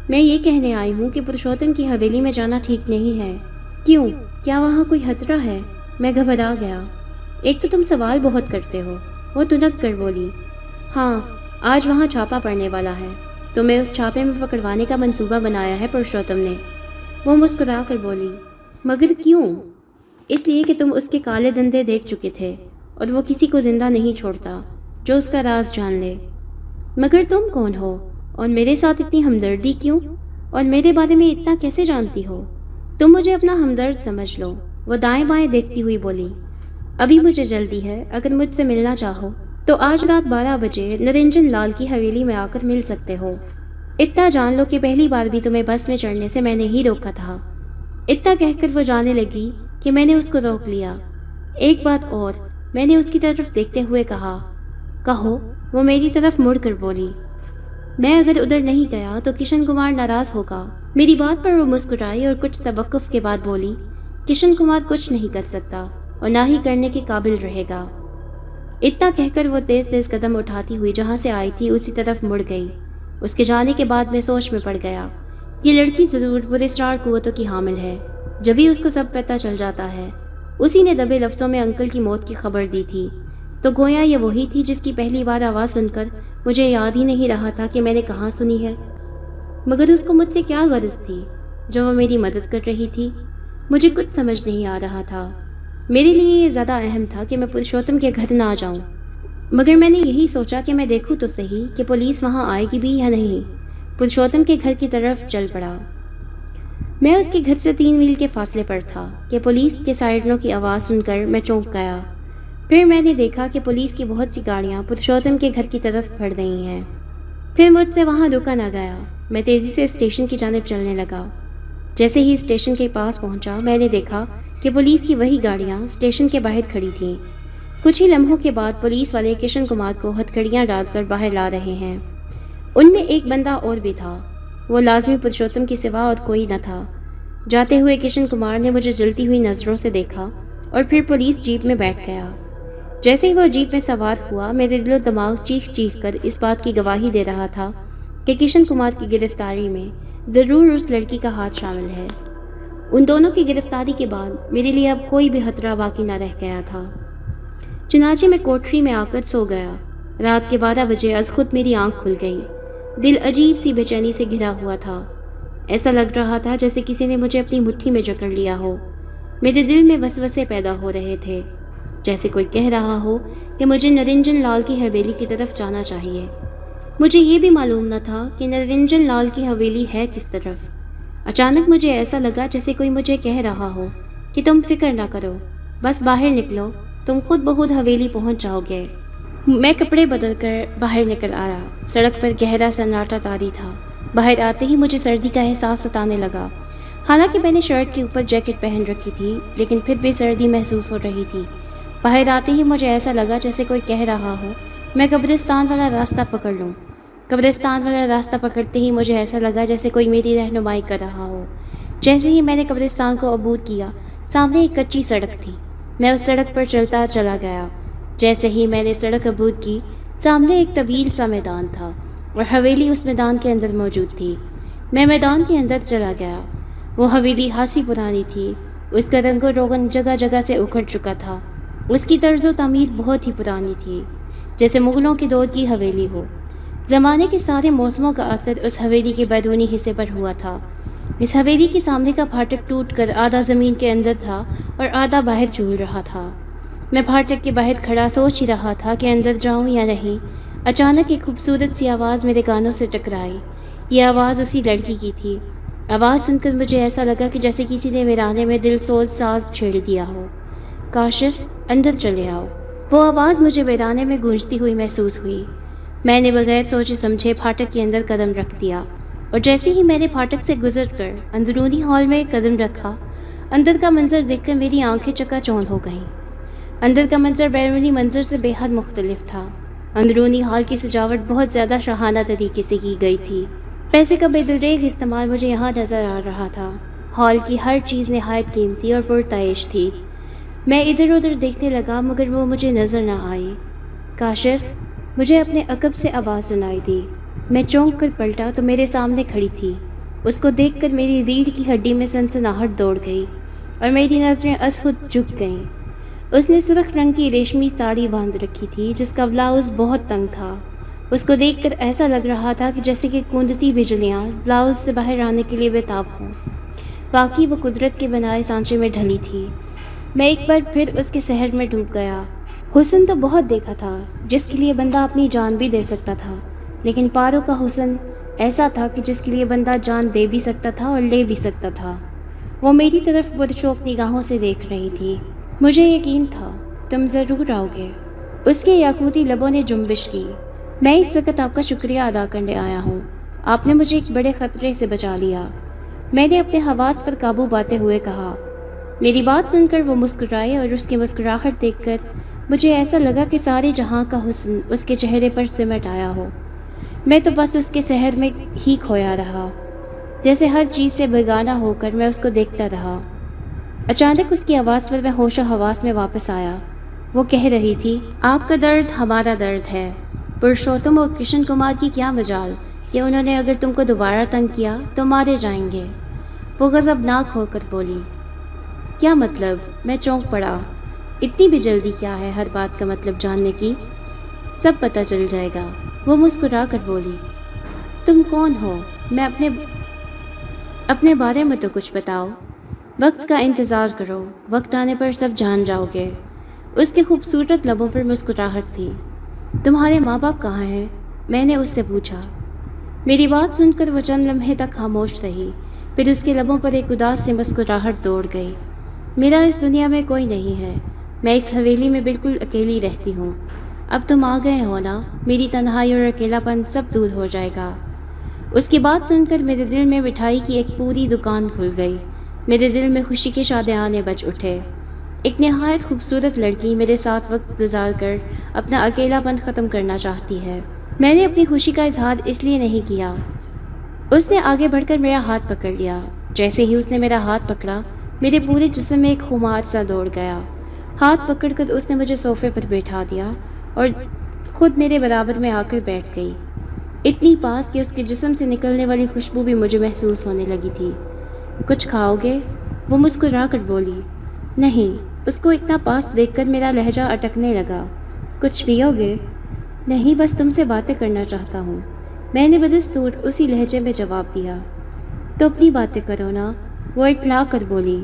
A: میں یہ کہنے آئی ہوں کہ پرشوتم کی حویلی میں جانا ٹھیک نہیں ہے۔ کیوں؟ کیا وہاں کوئی خطرہ ہے؟ میں گھبرا گیا۔ ایک تو تم سوال بہت کرتے ہو، وہ تنک کر بولی۔ ہاں، آج وہاں چھاپا پڑنے والا ہے۔ تمہیں اس چھاپے میں پکڑوانے کا منصوبہ بنایا ہے پرشوتم نے۔ وہ مسکرا کر بولی، مگر کیوں؟ اس لیے کہ تم اس کے کالے دندے دیکھ چکے تھے اور وہ کسی کو زندہ نہیں چھوڑتا جو اس کا راز جان لے۔ مگر تم کون ہو اور میرے ساتھ اتنی ہمدردی کیوں اور میرے بارے میں اتنا کیسے جانتی ہو؟ تم مجھے اپنا ہمدرد سمجھ لو۔ وہ دائیں بائیں دیکھتی ہوئی بولی، ابھی مجھے جلدی ہے، اگر مجھ سے ملنا چاہو تو آج رات 12 بجے نرنجن لال کی حویلی میں آ کر مل سکتے ہو۔ اتنا جان لو کہ پہلی بار بھی تمہیں بس میں چڑھنے سے میں نے ہی روکا تھا۔ اتنا کہہ کر وہ جانے لگی کہ میں نے اس کو روک لیا۔ ایک بات اور، میں نے اس کی طرف دیکھتے ہوئے کہا، کہو۔ وہ میری طرف مڑ کر بولی، میں اگر ادھر نہیں گیا تو کشن کمار ناراض ہوگا۔ میری بات پر وہ مسکرائی اور کچھ توقف کے بعد بولی، کشن کمار کچھ نہیں کر سکتا اور نہ ہی کرنے کے قابل رہے گا۔ اتنا کہہ کر وہ تیز تیز قدم اٹھاتی ہوئی جہاں سے آئی تھی اسی طرف مڑ گئی۔ اس کے جانے کے بعد میں سوچ میں پڑ گیا، یہ لڑکی ضرور پراسرار قوتوں کی حامل ہے۔ جبھی اس کو سب پتہ چل جاتا ہے۔ اسی نے دبے لفظوں میں انکل کی موت کی خبر دی تھی، تو گویا یہ وہی تھی جس کی پہلی بار آواز سن کر مجھے یاد ہی نہیں رہا تھا کہ میں نے کہاں سنی ہے۔ مگر اس کو مجھ سے کیا غرض تھی جو وہ میری مدد کر رہی تھی؟ مجھے کچھ سمجھ نہیں آ رہا تھا۔ میرے لیے یہ زیادہ اہم تھا کہ میں پرشوتم کے گھر نہ جاؤں، مگر میں نے یہی سوچا کہ میں دیکھوں تو صحیح کہ پولیس وہاں آئے گی بھی یا نہیں۔ پرشوتم کے گھر کی طرف چل پڑا۔ میں اس کے گھر سے 3 میل کے فاصلے پر تھا کہ پولیس کے سائرنوں کی آواز سن کر میں چونک گیا۔ پھر میں نے دیکھا کہ پولیس کی بہت سی گاڑیاں پرشوتم کے گھر کی طرف بڑھ رہی ہیں۔ پھر مجھ سے وہاں رکا نہ گیا۔ میں تیزی سے اسٹیشن کی جانب چلنے لگا۔ جیسے ہی اسٹیشن کے پاس پہنچا میں نے دیکھا کہ پولیس کی وہی گاڑیاں اسٹیشن کے باہر کھڑی تھیں۔ کچھ ہی لمحوں کے بعد پولیس والے کشن کمار کو ہتھکڑیاں ڈال کر باہر لا رہے ہیں۔ ان میں ایک بندہ اور بھی تھا، وہ لازمی پرشوتم کے سوا اور کوئی نہ تھا۔ جاتے ہوئے کشن کمار نے مجھے جلتی ہوئی نظروں سے دیکھا اور پھر پولیس جیپ میں بیٹھ گیا۔ جیسے ہی وہ جیپ میں سوار ہوا میرے دل و دماغ چیخ چیخ کر اس بات کی گواہی دے رہا تھا کہ کشن کمار کی گرفتاری میں ضرور اس لڑکی کا ہاتھ شامل ہے۔ ان دونوں کی گرفتاری کے بعد میرے لیے اب کوئی بھی خطرہ باقی نہ رہ گیا تھا۔ چنانچہ میں کوٹری میں آ کر سو گیا۔ رات کے 12 بجے از خود میری آنکھ کھل گئی۔ دل عجیب سی بے چینی سے گھرا ہوا تھا۔ ایسا لگ رہا تھا جیسے کسی نے مجھے اپنی مٹھی میں جکڑ لیا ہو۔ میرے دل میں وسوسے پیدا ہو رہے تھے، جیسے کوئی کہہ رہا ہو کہ مجھے نرنجن لال کی حویلی کی طرف جانا چاہیے۔ مجھے یہ بھی معلوم نہ تھا کہ نرنجن لال کی حویلی ہے کس طرف۔ اچانک مجھے ایسا لگا جیسے کوئی مجھے کہہ رہا ہو کہ تم فکر نہ کرو، بس باہر نکلو، تم خود بخود حویلی پہنچ جاؤ گے۔ میں کپڑے بدل کر باہر نکل آیا۔ سڑک پر گہرا سناٹا طاری تھا۔ باہر آتے ہی مجھے سردی کا احساس ستانے لگا۔ حالانکہ میں نے شرٹ کے اوپر جیکٹ پہن رکھی تھی، لیکن پھر بھی سردی محسوس ہو رہی تھی۔ باہر آتے ہی مجھے ایسا لگا جیسے کوئی کہہ رہا ہو میں قبرستان والا راستہ پکڑ لوں۔ قبرستان والا راستہ پکڑتے ہی مجھے ایسا لگا جیسے کوئی میری رہنمائی کر رہا ہو۔ جیسے ہی میں نے قبرستان کو عبور کیا، سامنے ایک کچی سڑک تھی۔ میں اس سڑک پر چلتا چلا گیا۔ جیسے ہی میں نے سڑک عبور کی، سامنے ایک طویل سا میدان تھا اور حویلی اس میدان کے اندر موجود تھی۔ میں میدان کے اندر چلا گیا۔ وہ حویلی خاصی پرانی تھی۔ اس کا رنگ و روغن جگہ جگہ سے اکھڑ چکا تھا۔ اس کی طرز و تعمیر بہت ہی پرانی تھی، جیسے مغلوں کے دور کی حویلی ہو۔ زمانے کے سارے موسموں کا اثر اس حویلی کے بیرونی حصے پر ہوا تھا۔ اس حویلی کے سامنے کا پھاٹک ٹوٹ کر آدھا زمین کے اندر تھا اور آدھا باہر جھول رہا تھا۔ میں پھاٹک کے باہر کھڑا سوچ ہی رہا تھا کہ اندر جاؤں یا نہیں۔ اچانک ایک خوبصورت سی آواز میرے کانوں سے ٹکرائی۔ یہ آواز اسی لڑکی کی تھی۔ آواز سن کر مجھے ایسا لگا کہ جیسے کسی نے ویرانے میں دل سوز ساز چھیڑ دیا ہو۔ کاشف، اندر چلے آؤ۔ وہ آواز مجھے ویرانے میں گونجتی ہوئی محسوس ہوئی۔ میں نے بغیر سوچے سمجھے پھاٹک کے اندر قدم رکھ دیا، اور جیسے ہی میں نے پھاٹک سے گزر کر اندرونی ہال میں قدم رکھا، اندر کا منظر دیکھ کر میری آنکھیں چکا چوندھ ہو گئیں۔ اندر کا منظر بیرونی منظر سے بے حد مختلف تھا۔ اندرونی ہال کی سجاوٹ بہت زیادہ شاہانہ طریقے سے کی گئی تھی۔ پیسے کا بے دریغ استعمال مجھے یہاں نظر آ رہا تھا۔ ہال کی ہر چیز نہایت قیمتی اور پرتعیش تھی۔ میں ادھر ادھر دیکھنے لگا مگر وہ مجھے نظر نہ آئی۔ کاشف، مجھے اپنے عقب سے آواز سنائی دی۔ میں چونک کر پلٹا تو میرے سامنے کھڑی تھی۔ اس کو دیکھ کر میری ریڑھ کی ہڈی میں سنسناہٹ دوڑ گئی اور میری نظریں از خود جھک گئیں۔ اس نے سرخ رنگ کی ریشمی ساڑی باندھ رکھی تھی جس کا بلاؤز بہت تنگ تھا۔ اس کو دیکھ کر ایسا لگ رہا تھا کہ جیسے کہ کوندتی بجلیاں بلاؤز سے باہر آنے کے لیے بےتاب ہوں۔ واقعی وہ قدرت کے بنائے سانچے میں ڈھلی تھی۔ میں ایک بار پھر اس کے سحر میں ڈوب گیا۔ حسن تو بہت دیکھا تھا جس کے لیے بندہ اپنی جان بھی دے سکتا تھا، لیکن پارو کا حسن ایسا تھا کہ جس کے لیے بندہ جان دے بھی سکتا تھا اور لے بھی سکتا تھا۔ وہ میری طرف پرشوق نگاہوں سے دیکھ رہی تھی۔ مجھے یقین تھا تم ضرور آؤ گے۔ اس کے یاقوتی لبوں نے جنبش کی۔ میں اس وقت آپ کا شکریہ ادا کرنے آیا ہوں۔ آپ نے مجھے ایک بڑے خطرے سے بچا لیا، میں نے اپنے حواس پر قابو پاتے ہوئے کہا۔ میری بات سن کر وہ مسکرائے اور اس کی مسکراہٹ دیکھ کر مجھے ایسا لگا کہ سارے جہاں کا حسن اس کے چہرے پر سمٹ آیا ہو۔ میں تو بس اس کے سحر میں ہی کھویا رہا، جیسے ہر چیز سے بیگانہ ہو کر میں اس کو دیکھتا رہا۔ اچانک اس کی آواز پر میں ہوش و حواس میں واپس آیا۔ وہ کہہ رہی تھی، آپ کا درد ہمارا درد ہے۔ پرشوتم اور کشن کمار کی کیا مجال کہ انہوں نے اگر تم کو دوبارہ تنگ کیا تو مارے جائیں گے۔ وہ غضبناک ہو کر بولی۔ کیا مطلب؟ میں چونک پڑا۔ اتنی بھی جلدی کیا ہے ہر بات کا مطلب جاننے کی؟ سب پتہ چل جائے گا۔ وہ مسکرا کر بولی۔ تم کون ہو؟ میں اپنے بارے میں تو کچھ بتاؤ۔ وقت کا انتظار کرو، وقت آنے پر سب جان جاؤ گے۔ اس کے خوبصورت لبوں پر مسکراہٹ تھی۔ تمہارے ماں باپ کہاں ہیں؟ میں نے اس سے پوچھا۔ میری بات سن کر وہ چند لمحے تک خاموش رہی، پھر اس کے لبوں پر ایک اداس سی مسکراہٹ دوڑ گئی۔ میرا اس دنیا میں کوئی نہیں ہے، میں اس حویلی میں بالکل اکیلی رہتی ہوں۔ اب تم آ گئے ہو نا، میری تنہائی اور اکیلا پن سب دور ہو جائے گا۔ اس کی بات سن کر میرے دل میں مٹھائی کی ایک پوری دکان کھل گئی۔ میرے دل میں خوشی کے شادیانے بج اٹھے۔ ایک نہایت خوبصورت لڑکی میرے ساتھ وقت گزار کر اپنا اکیلا پن ختم کرنا چاہتی ہے۔ میں نے اپنی خوشی کا اظہار اس لیے نہیں کیا۔ اس نے آگے بڑھ کر میرا ہاتھ پکڑ لیا۔ جیسے ہی اس نے میرا ہاتھ پکڑا، میرے پورے جسم میں ایک خمار سا دوڑ گیا۔ ہاتھ پکڑ کر اس نے مجھے صوفے پر بیٹھا دیا اور خود میرے برابر میں آ کر بیٹھ گئی، اتنی پاس کہ اس کے جسم سے نکلنے والی خوشبو بھی مجھے محسوس ہونے لگی تھی۔ کچھ کھاؤ گے؟ وہ مسکرا کر بولی۔ نہیں۔ اس کو اتنا پاس دیکھ کر میرا لہجہ اٹکنے لگا۔ کچھ پیو گے؟ نہیں، بس تم سے باتیں کرنا چاہتا ہوں، میں نے بدستور اسی لہجے میں جواب دیا۔ تو اپنی باتیں کرو نا، وہ اٹلا کر بولی۔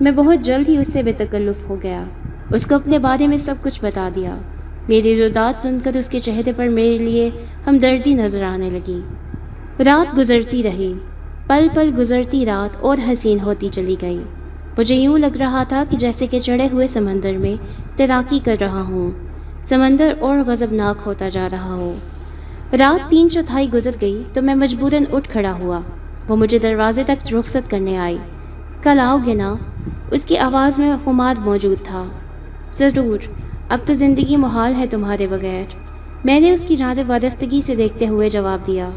A: میں بہت جلد ہی اس سے بے تکلف ہو گیا، اس کو اپنے بارے میں سب کچھ بتا دیا۔ میری ردات سن کر اس کے چہرے پر میرے لیے ہمدردی نظر آنے لگی۔ رات گزرتی رہی، پل پل گزرتی رات اور حسین ہوتی چلی گئی۔ مجھے یوں لگ رہا تھا کہ جیسے کہ چڑھے ہوئے سمندر میں تیراکی کر رہا ہوں، سمندر اور غضبناک ہوتا جا رہا ہو۔ رات 3/4 گزر گئی تو میں مجبوراً اٹھ کھڑا ہوا۔ وہ مجھے دروازے تک رخصت کرنے آئی۔ کل آؤ گے نا؟ اس کی آواز میں خمار موجود تھا۔ ضرور، اب تو زندگی محال ہے تمہارے بغیر، میں نے اس کی جانب وارفتگی سے دیکھتے ہوئے جواب دیا۔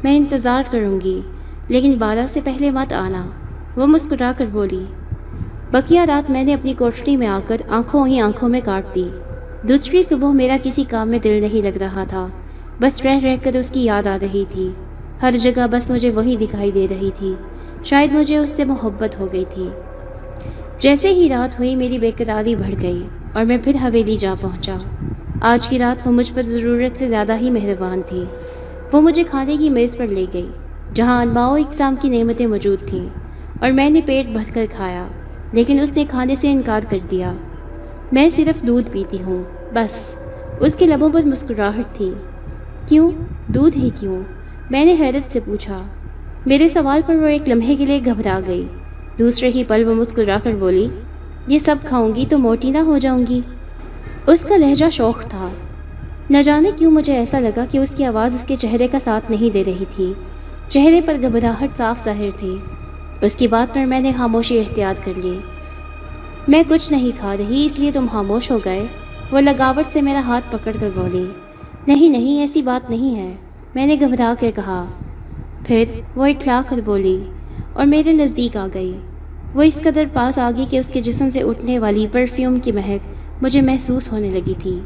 A: میں انتظار کروں گی، لیکن 12 سے پہلے مت آنا، وہ مسکرا کر بولی۔ بقیہ رات میں نے اپنی کوٹھری میں آ کر آنکھوں ہی آنکھوں میں کاٹ دی۔ دوسری صبح میرا کسی کام میں دل نہیں لگ رہا تھا، بس رہ رہ کر اس کی یاد آ رہی تھی۔ ہر جگہ بس مجھے وہی دکھائی دے رہی تھی، شاید مجھے اس سے محبت ہو گئی تھی۔ جیسے ہی رات ہوئی میری بے قراری بڑھ گئی اور میں پھر حویلی جا پہنچا۔ آج کی رات وہ مجھ پر ضرورت سے زیادہ ہی مہربان تھی۔ وہ مجھے کھانے کی میز پر لے گئی، جہاں انواع اقسام کی نعمتیں موجود تھیں، اور میں نے پیٹ بھر کر کھایا، لیکن اس نے کھانے سے انکار کر دیا۔ میں صرف دودھ پیتی ہوں، بس۔ اس کے لبوں پر مسکراہٹ تھی۔ کیوں؟ دودھ ہی کیوں؟ میں نے حیرت سے پوچھا۔ میرے سوال پر وہ ایک لمحے کے لیے گھبرا گئی۔ دوسرے ہی پل وہ مسکرا کر بولی، یہ سب کھاؤں گی تو موٹی نہ ہو جاؤں گی؟ اس کا لہجہ شوخ تھا۔ نہ جانے کیوں مجھے ایسا لگا کہ اس کی آواز اس کے چہرے کا ساتھ نہیں دے رہی تھی، چہرے پر گھبراہٹ صاف ظاہر تھی۔ اس کی بات پر میں نے خاموشی اختیار کر لی۔ میں کچھ نہیں کھا رہی، اس لیے تم خاموش ہو گئے؟ وہ لگاوٹ سے میرا ہاتھ پکڑ کر بولی۔ نہیں نہیں، ایسی بات نہیں ہے، میں نے گھبرا کر کہا۔ پھر وہ اٹھلا کر بولی اور میرے نزدیک آ گئی۔ وہ اس قدر پاس آ گئی کہ اس کے جسم سے اٹھنے والی پرفیوم کی مہک مجھے محسوس ہونے لگی تھی۔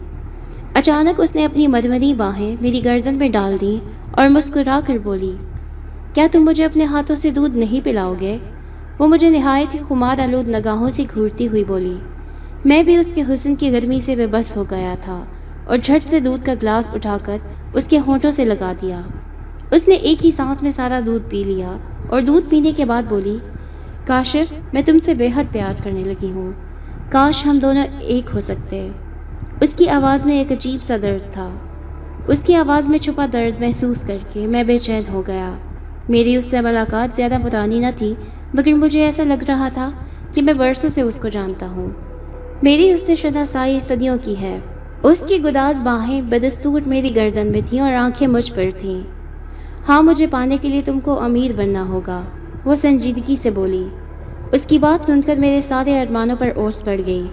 A: اچانک اس نے اپنی مدمری باہیں میری گردن میں ڈال دیں اور مسکرا کر بولی، کیا تم مجھے اپنے ہاتھوں سے دودھ نہیں پلاؤ گے؟ وہ مجھے نہایت ہی خمار آلود نگاہوں سے گھورتی ہوئی بولی۔ میں بھی اس کے حسن کی گرمی سے بے بس ہو گیا تھا اور جھٹ سے دودھ کا گلاس اٹھا کر اس کے ہونٹوں سے لگا دیا۔ اس نے ایک ہی سانس میں سارا دودھ پی لیا اور دودھ پینے کے بعد بولی، کاشف، میں تم سے بے حد پیار کرنے لگی ہوں، کاش ہم دونوں ایک ہو سکتے۔ اس کی آواز میں ایک عجیب سا درد تھا۔ اس کی آواز میں چھپا درد محسوس کر کے میں بے چین ہو گیا۔ میری اس سے ملاقات زیادہ پرانی نہ تھی، مگر مجھے ایسا لگ رہا تھا کہ میں برسوں سے اس کو جانتا ہوں۔ میری اس سے شناسائی صدیوں کی ہے۔ اس کی گداز باہیں بدستور میری گردن میں تھیں اور آنکھیں مجھ پر تھیں۔ ہاں، مجھے پانے کے لیے تم کو امیر بننا ہوگا، وہ سنجیدگی سے بولی۔ اس کی بات سن کر میرے سارے ارمانوں پر اوس پڑ گئی۔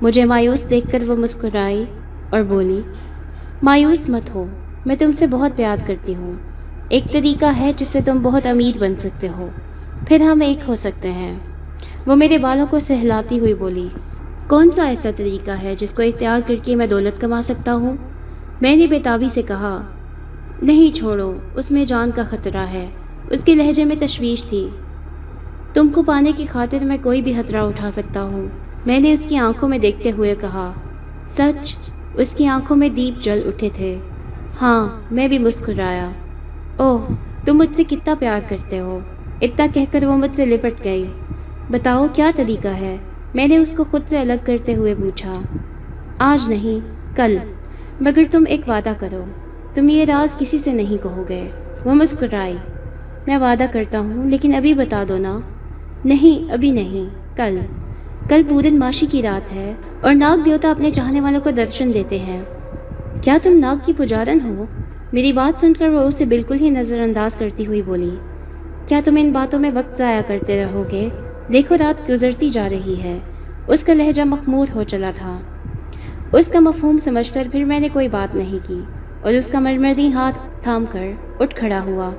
A: مجھے مایوس دیکھ کر وہ مسکرائی اور بولی، مایوس مت ہو، میں تم سے بہت پیار کرتی ہوں۔ ایک طریقہ ہے جس سے تم بہت امیر بن سکتے ہو، پھر ہم ایک ہو سکتے ہیں۔ وہ میرے بالوں کو سہلاتی ہوئی بولی، کون سا ایسا طریقہ ہے جس کو اختیار کر کے میں دولت کما سکتا ہوں؟ میں نے بےتابی سے کہا، نہیں چھوڑو، اس میں جان کا خطرہ ہے۔ اس کے لہجے میں تشویش تھی۔ تم کو پانے کی خاطر میں کوئی بھی خطرہ اٹھا سکتا ہوں، میں نے اس کی آنکھوں میں دیکھتے ہوئے کہا۔ سچ؟ اس کی آنکھوں میں دیپ جل اٹھے تھے۔ ہاں، میں بھی مسکرایا۔ اوہ، تم مجھ سے کتنا پیار کرتے ہو۔ اتنا کہہ کر وہ مجھ سے لپٹ گئی۔ بتاؤ کیا طریقہ ہے؟ میں نے اس کو خود سے الگ کرتے ہوئے پوچھا۔ آج نہیں، کل، مگر تم ایک وعدہ کرو، تم یہ راز کسی سے نہیں کہو گے۔ وہ مسکرائی۔ میں وعدہ کرتا ہوں، لیکن ابھی بتا دو نا۔ نہیں، ابھی نہیں، کل۔ کل پورن ماشی کی رات ہے اور ناگ دیوتا اپنے چاہنے والوں کو درشن دیتے ہیں۔ کیا تم ناگ کی پجارن ہو؟ میری بات سن کر وہ اسے بالکل ہی نظر انداز کرتی ہوئی بولی، کیا تم ان باتوں میں وقت ضائع کرتے رہو گے؟ دیکھو رات گزرتی جا رہی ہے۔ اس کا لہجہ مخمور ہو چلا تھا۔ اس کا مفہوم سمجھ کر پھر میں نے کوئی بات نہیں کی اور اس کا مرمردی ہاتھ تھام کر اٹھ کھڑا ہوا۔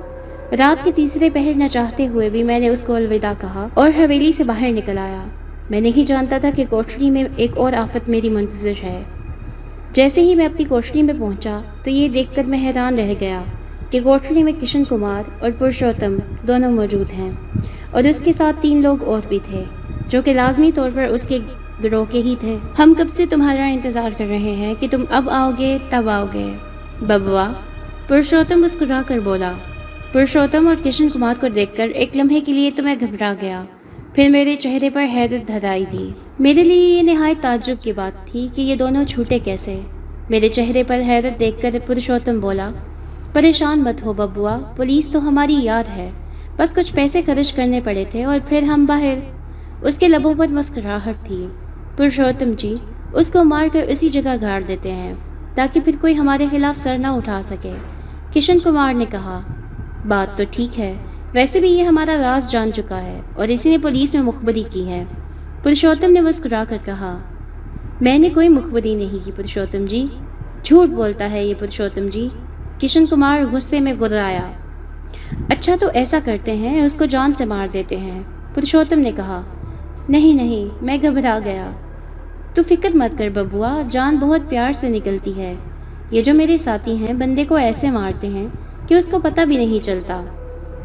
A: رات کے تیسرے پہر نہ چاہتے ہوئے بھی میں نے اس کو الوداع کہا اور حویلی سے باہر نکل آیا۔ میں نہیں جانتا تھا کہ کوٹھڑی میں ایک اور آفت میری منتظر ہے۔ جیسے ہی میں اپنی کوٹھڑی میں پہنچا تو یہ دیکھ کر میں حیران رہ گیا کہ کوٹھڑی میں کشن کمار اور پرشوتم دونوں موجود ہیں، اور اس کے ساتھ 3 لوگ اور بھی تھے جو کہ لازمی طور پر اس کے گروہ کے ہی تھے۔ ہم کب سے تمہارا انتظار کر رہے ہیں کہ تم اب آؤ گے تب آؤ گے ببوا، پرشوتم مسکرا کر بولا۔ پرشوتم اور کشن کمار کو دیکھ کر ایک لمحے کے لیے تو میں گھبرا گیا، پھر میرے چہرے پر حیرت دھرائی دی۔ میرے لیے یہ نہایت تعجب کی بات تھی کہ یہ دونوں چھوٹے کیسے۔ میرے چہرے پر حیرت دیکھ کر پرشوتم بولا، پریشان مت ہو ببوا، پولیس تو ہماری یاد ہے، بس کچھ پیسے خرچ کرنے پڑے تھے اور پھر ہم باہر۔ اس کے لبوں پر مسکراہٹ تھی۔ پرشوتم جی، اس کو مار کر اسی جگہ گاڑ دیتے ہیں تاکہ پھر کوئی ہمارے خلاف سر نہ اٹھا سکے، کشن کمار نے کہا۔ بات تو ٹھیک ہے، ویسے بھی یہ ہمارا راز جان چکا ہے اور اسی نے پولیس میں مخبری کی ہے۔ پرشوتم نے مسکرا کر کہا، میں نے کوئی مخبری نہیں کی پرشوتم جی، جھوٹ بولتا ہے یہ پرشوتم جی۔ کشن کمار غصے میں گدرایا۔ اچھا تو ایسا کرتے ہیں، اس کو جان سے مار دیتے ہیں، پرشوتم نے کہا۔ نہیں نہیں، میں گھبرا گیا۔ تو فکر مت کر ببوا، جان بہت پیار سے نکلتی ہے۔ یہ جو میرے ساتھی ہیں بندے کو ایسے مارتے ہیں کہ اس کو پتہ بھی نہیں چلتا۔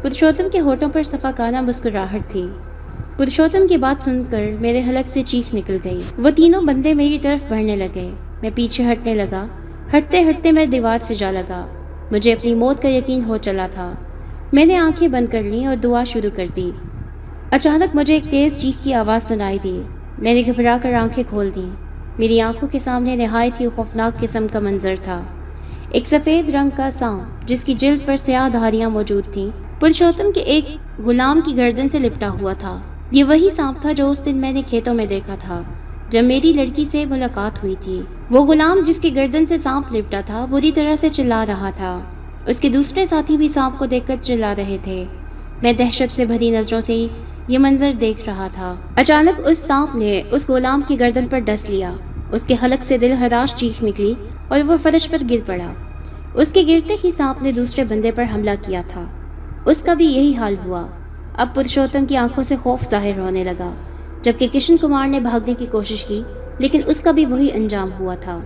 A: پرشوتم کے ہونٹوں پر صفاقانہ مسکراہٹ تھی۔ پرشوتم کی بات سن کر میرے حلق سے چیخ نکل گئی۔ وہ تینوں بندے میری طرف بڑھنے لگے۔ میں پیچھے ہٹنے لگا۔ ہٹتے ہٹتے میں دیوار سے جا لگا۔ مجھے اپنی موت کا یقین ہو چلا تھا۔ میں نے آنکھیں بند کر لیں اور دعا شروع کر دی۔ اچانک مجھے ایک تیز چیخ کی آواز سنائی دی۔ میں نے گھبرا کر آنکھیں کھول دیں۔ میری آنکھوں کے سامنے نہایت ہی خوفناک قسم کا منظر تھا۔ ایک سفید رنگ کا سانپ جس کی جلد پر سیاہ دھاریاں موجود تھیں، پرشوتم کے ایک غلام کی گردن سے لپٹا ہوا تھا۔ یہ وہی سانپ تھا جو اس دن میں نے کھیتوں میں دیکھا تھا جب میری لڑکی سے ملاقات ہوئی تھی۔ وہ غلام جس کی گردن سے سانپ لپٹا تھا بری طرح سے چلا رہا تھا۔ اس کے دوسرے ساتھی بھی سانپ کو دیکھ کر چلا رہے تھے۔ میں دہشت سے بھری نظروں سے یہ منظر دیکھ رہا تھا۔ اچانک اس سانپ نے اس غلام کی گردن پر ڈس لیا۔ اس کے حلق سے دل ہراش چیخ نکلی اور وہ فرش پر گر پڑا۔ اس کے گرتے ہی سانپ نے دوسرے بندے پر حملہ کیا تھا۔ اس کا بھی یہی حال ہوا۔ اب پرشوتم کی آنکھوں سے خوف ظاہر ہونے لگا، جبکہ کشن کمار نے بھاگنے کی کوشش کی، لیکن اس کا بھی وہی انجام ہوا تھا۔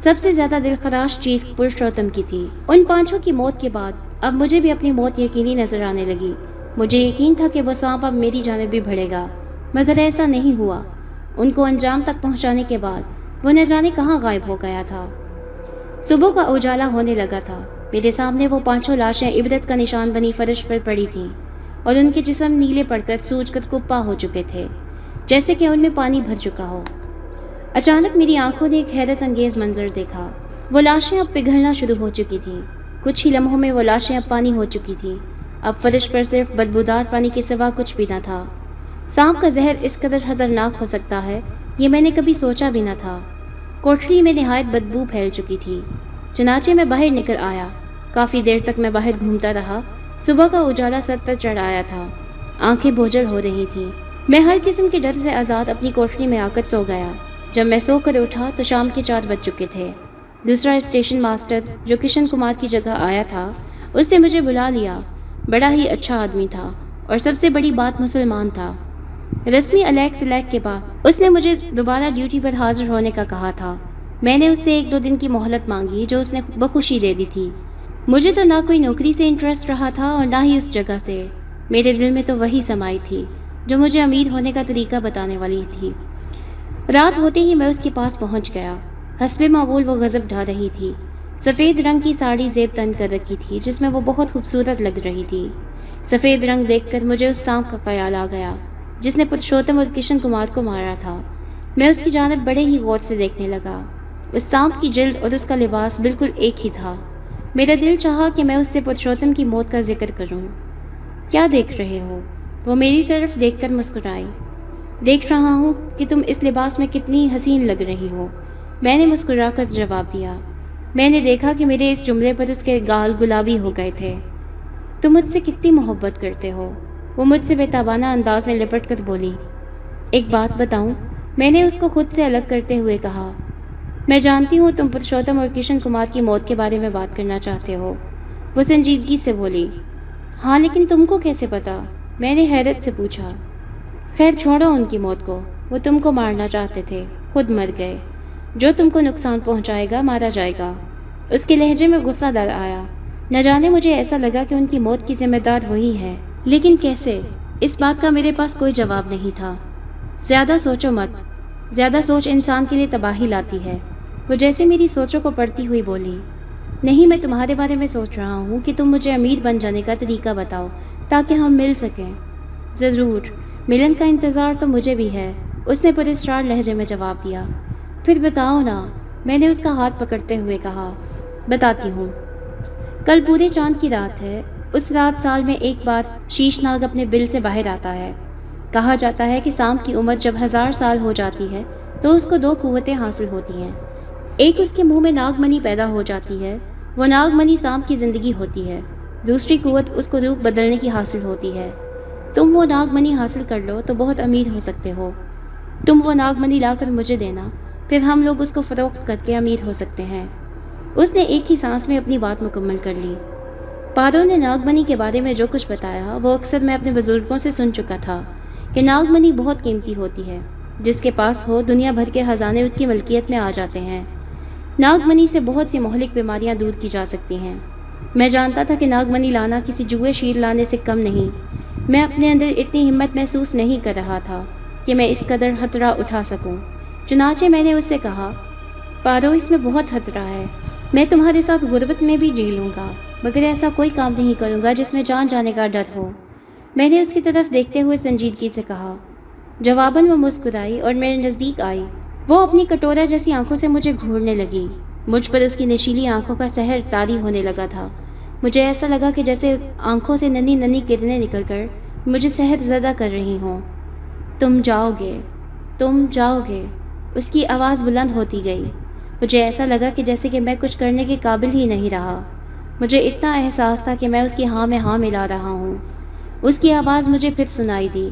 A: سب سے زیادہ دل خراش چیخ پرشوتم کی تھی۔ ان پانچوں کی موت کے بعد اب مجھے بھی اپنی موت یقینی نظر آنے لگی۔ مجھے یقین تھا کہ وہ سانپ اب میری جانب بھی بڑھے گا، مگر ایسا نہیں ہوا۔ ان کو انجام تک پہنچانے کے بعد وہ نہ جانے کہاں غائب ہو گیا تھا۔ صبح کا اجالا ہونے لگا تھا۔ میرے سامنے وہ 5 لاشیں عبرت کا نشان بنی فرش پر پڑی تھیں اور ان کے جسم نیلے پڑ کر سوج کر کپا ہو چکے تھے، جیسے کہ ان میں پانی بھر چکا ہو۔ اچانک میری آنکھوں نے ایک حیرت انگیز منظر دیکھا۔ وہ لاشیں اب پگھلنا شروع ہو چکی تھیں۔ کچھ ہی لمحوں میں وہ لاشیں اب پانی ہو چکی تھیں۔ اب فرش پر صرف بدبودار پانی کے سوا کچھ بھی نہ تھا۔ سانپ کا زہر اس قدر خطرناک ہو سکتا ہے، یہ میں نے کبھی سوچا بھی نہ تھا۔ کوٹھری میں نہایت بدبو پھیل چکی تھی۔ چنانچہ میں باہر نکل آیا۔ کافی دیر تک میں باہر گھومتا رہا۔ صبح کا اجالا سر پر چڑھ آیا تھا۔ آنکھیں بوجھل ہو رہی تھیں۔ میں ہر قسم کے ڈر سے آزاد اپنی کوٹھری میں آ کر سو گیا۔ جب میں سو کر اٹھا تو شام کے 4 بج چکے تھے۔ دوسرا اسٹیشن ماسٹر جو کشن کمار کی جگہ آیا تھا، اس نے مجھے بلا لیا۔ بڑا ہی اچھا آدمی تھا اور سب سے بڑی بات مسلمان تھا۔ رسمی الیک سلیک کے بعد اس نے مجھے دوبارہ ڈیوٹی پر حاضر ہونے کا کہا تھا۔ میں نے اس سے 1-2 دن کی مہلت مانگی جو اس نے بخوشی دے دی تھی۔ مجھے تو نہ کوئی نوکری سے انٹرسٹ رہا تھا اور نہ ہی اس جگہ سے۔ میرے دل میں تو وہی سمائی تھی جو مجھے امیر ہونے کا طریقہ بتانے والی تھی۔ رات ہوتے ہی میں اس کے پاس پہنچ گیا۔ حسب معمول وہ غضب ڈھا رہی تھی۔ سفید رنگ کی ساڑی زیب تن کر رکھی تھی جس میں وہ بہت خوبصورت لگ رہی تھی۔ سفید رنگ دیکھ کر مجھے اس سانپ کا خیال آ گیا جس نے پرشوتم اور کشن کمار کو مارا تھا۔ میں اس کی جانب بڑے ہی غور سے دیکھنے لگا۔ اس سانپ کی جلد اور اس کا لباس بالکل ایک ہی تھا۔ میرا دل چاہا کہ میں اس سے پرشوتم کی موت کا ذکر کروں۔ کیا دیکھ رہے ہو؟ وہ میری طرف دیکھ کر مسکرائی۔ دیکھ رہا ہوں کہ تم اس لباس میں کتنی حسین لگ رہی ہو، میں نے مسکرا کر جواب دیا۔ میں نے دیکھا کہ میرے اس جملے پر اس کے گال گلابی ہو گئے تھے۔ تم مجھ سے کتنی محبت کرتے ہو، وہ مجھ سے بے تابانہ انداز میں لپٹ کر بولی۔ ایک بات بتاؤں، میں نے اس کو خود سے الگ کرتے ہوئے کہا۔ میں جانتی ہوں تم پرشوتم اور کشن کمار کی موت کے بارے میں بات کرنا چاہتے ہو، وہ سنجیدگی سے بولی۔ ہاں، لیکن تم کو کیسے پتا؟ میں نے حیرت سے پوچھا۔ خیر چھوڑو ان کی موت کو، وہ تم کو مارنا چاہتے تھے، خود مر گئے۔ جو تم کو نقصان پہنچائے گا مارا جائے گا۔ اس کے لہجے میں غصہ در آیا۔ نہ جانے مجھے ایسا لگا کہ ان کی موت کی ذمہ دار وہی ہے، لیکن کیسے؟ اس بات کا میرے پاس کوئی جواب نہیں تھا۔ زیادہ سوچو مت، زیادہ سوچ انسان کے لیے تباہی لاتی ہے، وہ جیسے میری سوچوں کو پڑھتی ہوئی بولی۔ نہیں، میں تمہارے بارے میں سوچ رہا ہوں کہ تم مجھے امیر بن جانے کا طریقہ بتاؤ تاکہ ہم مل سکیں۔ ضرور، ملن کا انتظار تو مجھے بھی ہے، اس نے پراسرار لہجے میں جواب دیا۔ پھر بتاؤ نا، میں نے اس کا ہاتھ پکڑتے ہوئے کہا۔ بتاتی ہوں۔ کل پورے چاند کی رات ہے۔ اس رات سال میں ایک بار شیش ناگ اپنے بل سے باہر آتا ہے۔ کہا جاتا ہے کہ سانپ کی عمر جب 1000 سال ہو جاتی ہے تو اس کو 2 قوتیں حاصل ہوتی ہیں۔ ایک، اس کے منہ میں ناگ منی پیدا ہو جاتی ہے، وہ ناگ منی سانپ کی زندگی ہوتی ہے۔ دوسری قوت اس کو روپ بدلنے کی حاصل ہوتی ہے۔ تم وہ ناگ منی حاصل کر لو تو بہت امیر ہو سکتے ہو۔ تم وہ ناگ منی لا کر مجھے دینا، پھر ہم لوگ اس کو فروخت کر کے امیر ہو سکتے ہیں۔ اس نے ایک ہی سانس میں اپنی بات مکمل کر لی۔ پارو نے ناگ منی کے بارے میں جو کچھ بتایا وہ اکثر میں اپنے بزرگوں سے سن چکا تھا کہ ناگ منی بہت قیمتی ہوتی ہے، جس کے پاس ہو دنیا بھر کے خزانے اس کی ملکیت میں آ جاتے ہیں۔ ناگ منی سے بہت سی مہلک بیماریاں دور کی جا سکتی ہیں۔ میں جانتا تھا کہ ناگ منی لانا کسی جوئے شیر لانے سے کم نہیں۔ میں اپنے اندر اتنی ہمت محسوس نہیں کر رہا تھا کہ میں اس قدر خطرہ اٹھا سکوں۔ چنانچہ میں نے اس سے کہا، پارو، اس میں بہت خطرہ ہے، میں تمہارے ساتھ غربت میں بھی جی لوں گا، مگر ایسا کوئی کام نہیں کروں گا جس میں جان جانے کا ڈر ہو۔ میں نے اس کی طرف دیکھتے ہوئے سنجیدگی سے کہا۔ جواباً وہ مسکرائی اور میرے نزدیک آئی۔ وہ اپنی کٹورا جیسی آنکھوں سے مجھے گھورنے لگی۔ مجھ پر اس کی نشیلی آنکھوں کا سحر طاری ہونے لگا تھا۔ مجھے ایسا لگا کہ جیسے آنکھوں سے ننھی ننھی کرنیں نکل کر مجھے سحر زدہ کر رہی ہوں۔ تم جاؤ گے، تم جاؤ گے، اس کی آواز بلند ہوتی گئی۔ مجھے ایسا لگا کہ جیسے کہ میں کچھ کرنے کے قابل ہی نہیں رہا۔ مجھے اتنا احساس تھا کہ میں اس کی ہاں میں ہاں ملا رہا ہوں۔ اس کی آواز مجھے پھر سنائی دی۔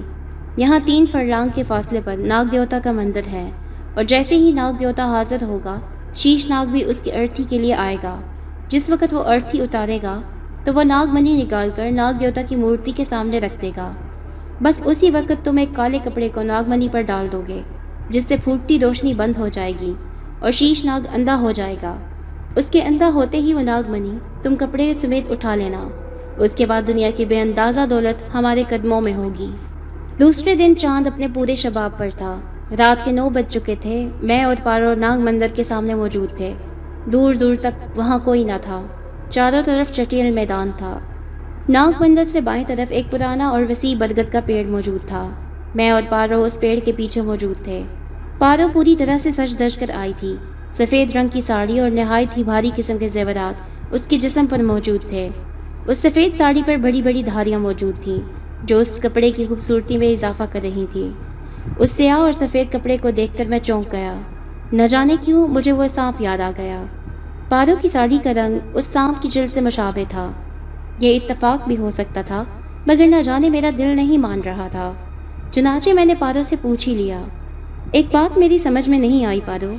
A: یہاں 3 فرلانگ کے فاصلے پر ناگ دیوتا کا مندر ہے، اور جیسے ہی ناگ دیوتا حاضر ہوگا، شیش ناگ بھی اس کی ارتھی کے لیے آئے گا۔ جس وقت وہ ارتھی اتارے گا تو وہ ناگ منی نکال کر ناگ دیوتا کی مورتی کے سامنے رکھ دے گا۔ بس اسی وقت تم ایک کالے کپڑے کو ناگ منی پر ڈال دو گے، جس سے پھوٹتی روشنی بند ہو جائے گی اور شیش ناگ اندھا ہو جائے گا۔ اس کے اندھا ہوتے ہی وہ ناگ منی تم کپڑے سمیت اٹھا لینا۔ اس کے بعد دنیا کی بے اندازہ دولت ہمارے قدموں میں ہوگی۔ دوسرے دن چاند اپنے پورے شباب پر تھا۔ رات کے 9 بج چکے تھے۔ میں اور پارو ناگ مندر کے سامنے موجود تھے۔ دور دور تک وہاں کوئی نہ تھا، چاروں طرف چٹیل میدان تھا۔ ناگ منڈل سے بائیں طرف ایک پرانا اور وسیع برگد کا پیڑ موجود تھا۔ میں اور پارو اس پیڑ کے پیچھے موجود تھے۔ پارو پوری طرح سے سج دھج کر آئی تھی۔ سفید رنگ کی ساڑی اور نہایت ہی بھاری قسم کے زیورات اس کے جسم پر موجود تھے۔ اس سفید ساڑی پر بڑی بڑی دھاریاں موجود تھیں جو اس کپڑے کی خوبصورتی میں اضافہ کر رہی تھیں۔ اس سیاہ اور سفید کپڑے کو دیکھ کر میں چونک گیا۔ نہ جانے کیوں مجھے وہ سانپ یاد آ گیا۔ پارو کی ساڑی کا رنگ اس سانپ کی جلد سے مشابہ تھا۔ یہ اتفاق بھی ہو سکتا تھا، مگر نہ جانے میرا دل نہیں مان رہا تھا۔ چنانچہ میں نے پارو سے پوچھ ہی لیا۔ ایک بات میری سمجھ میں نہیں آئی پارو،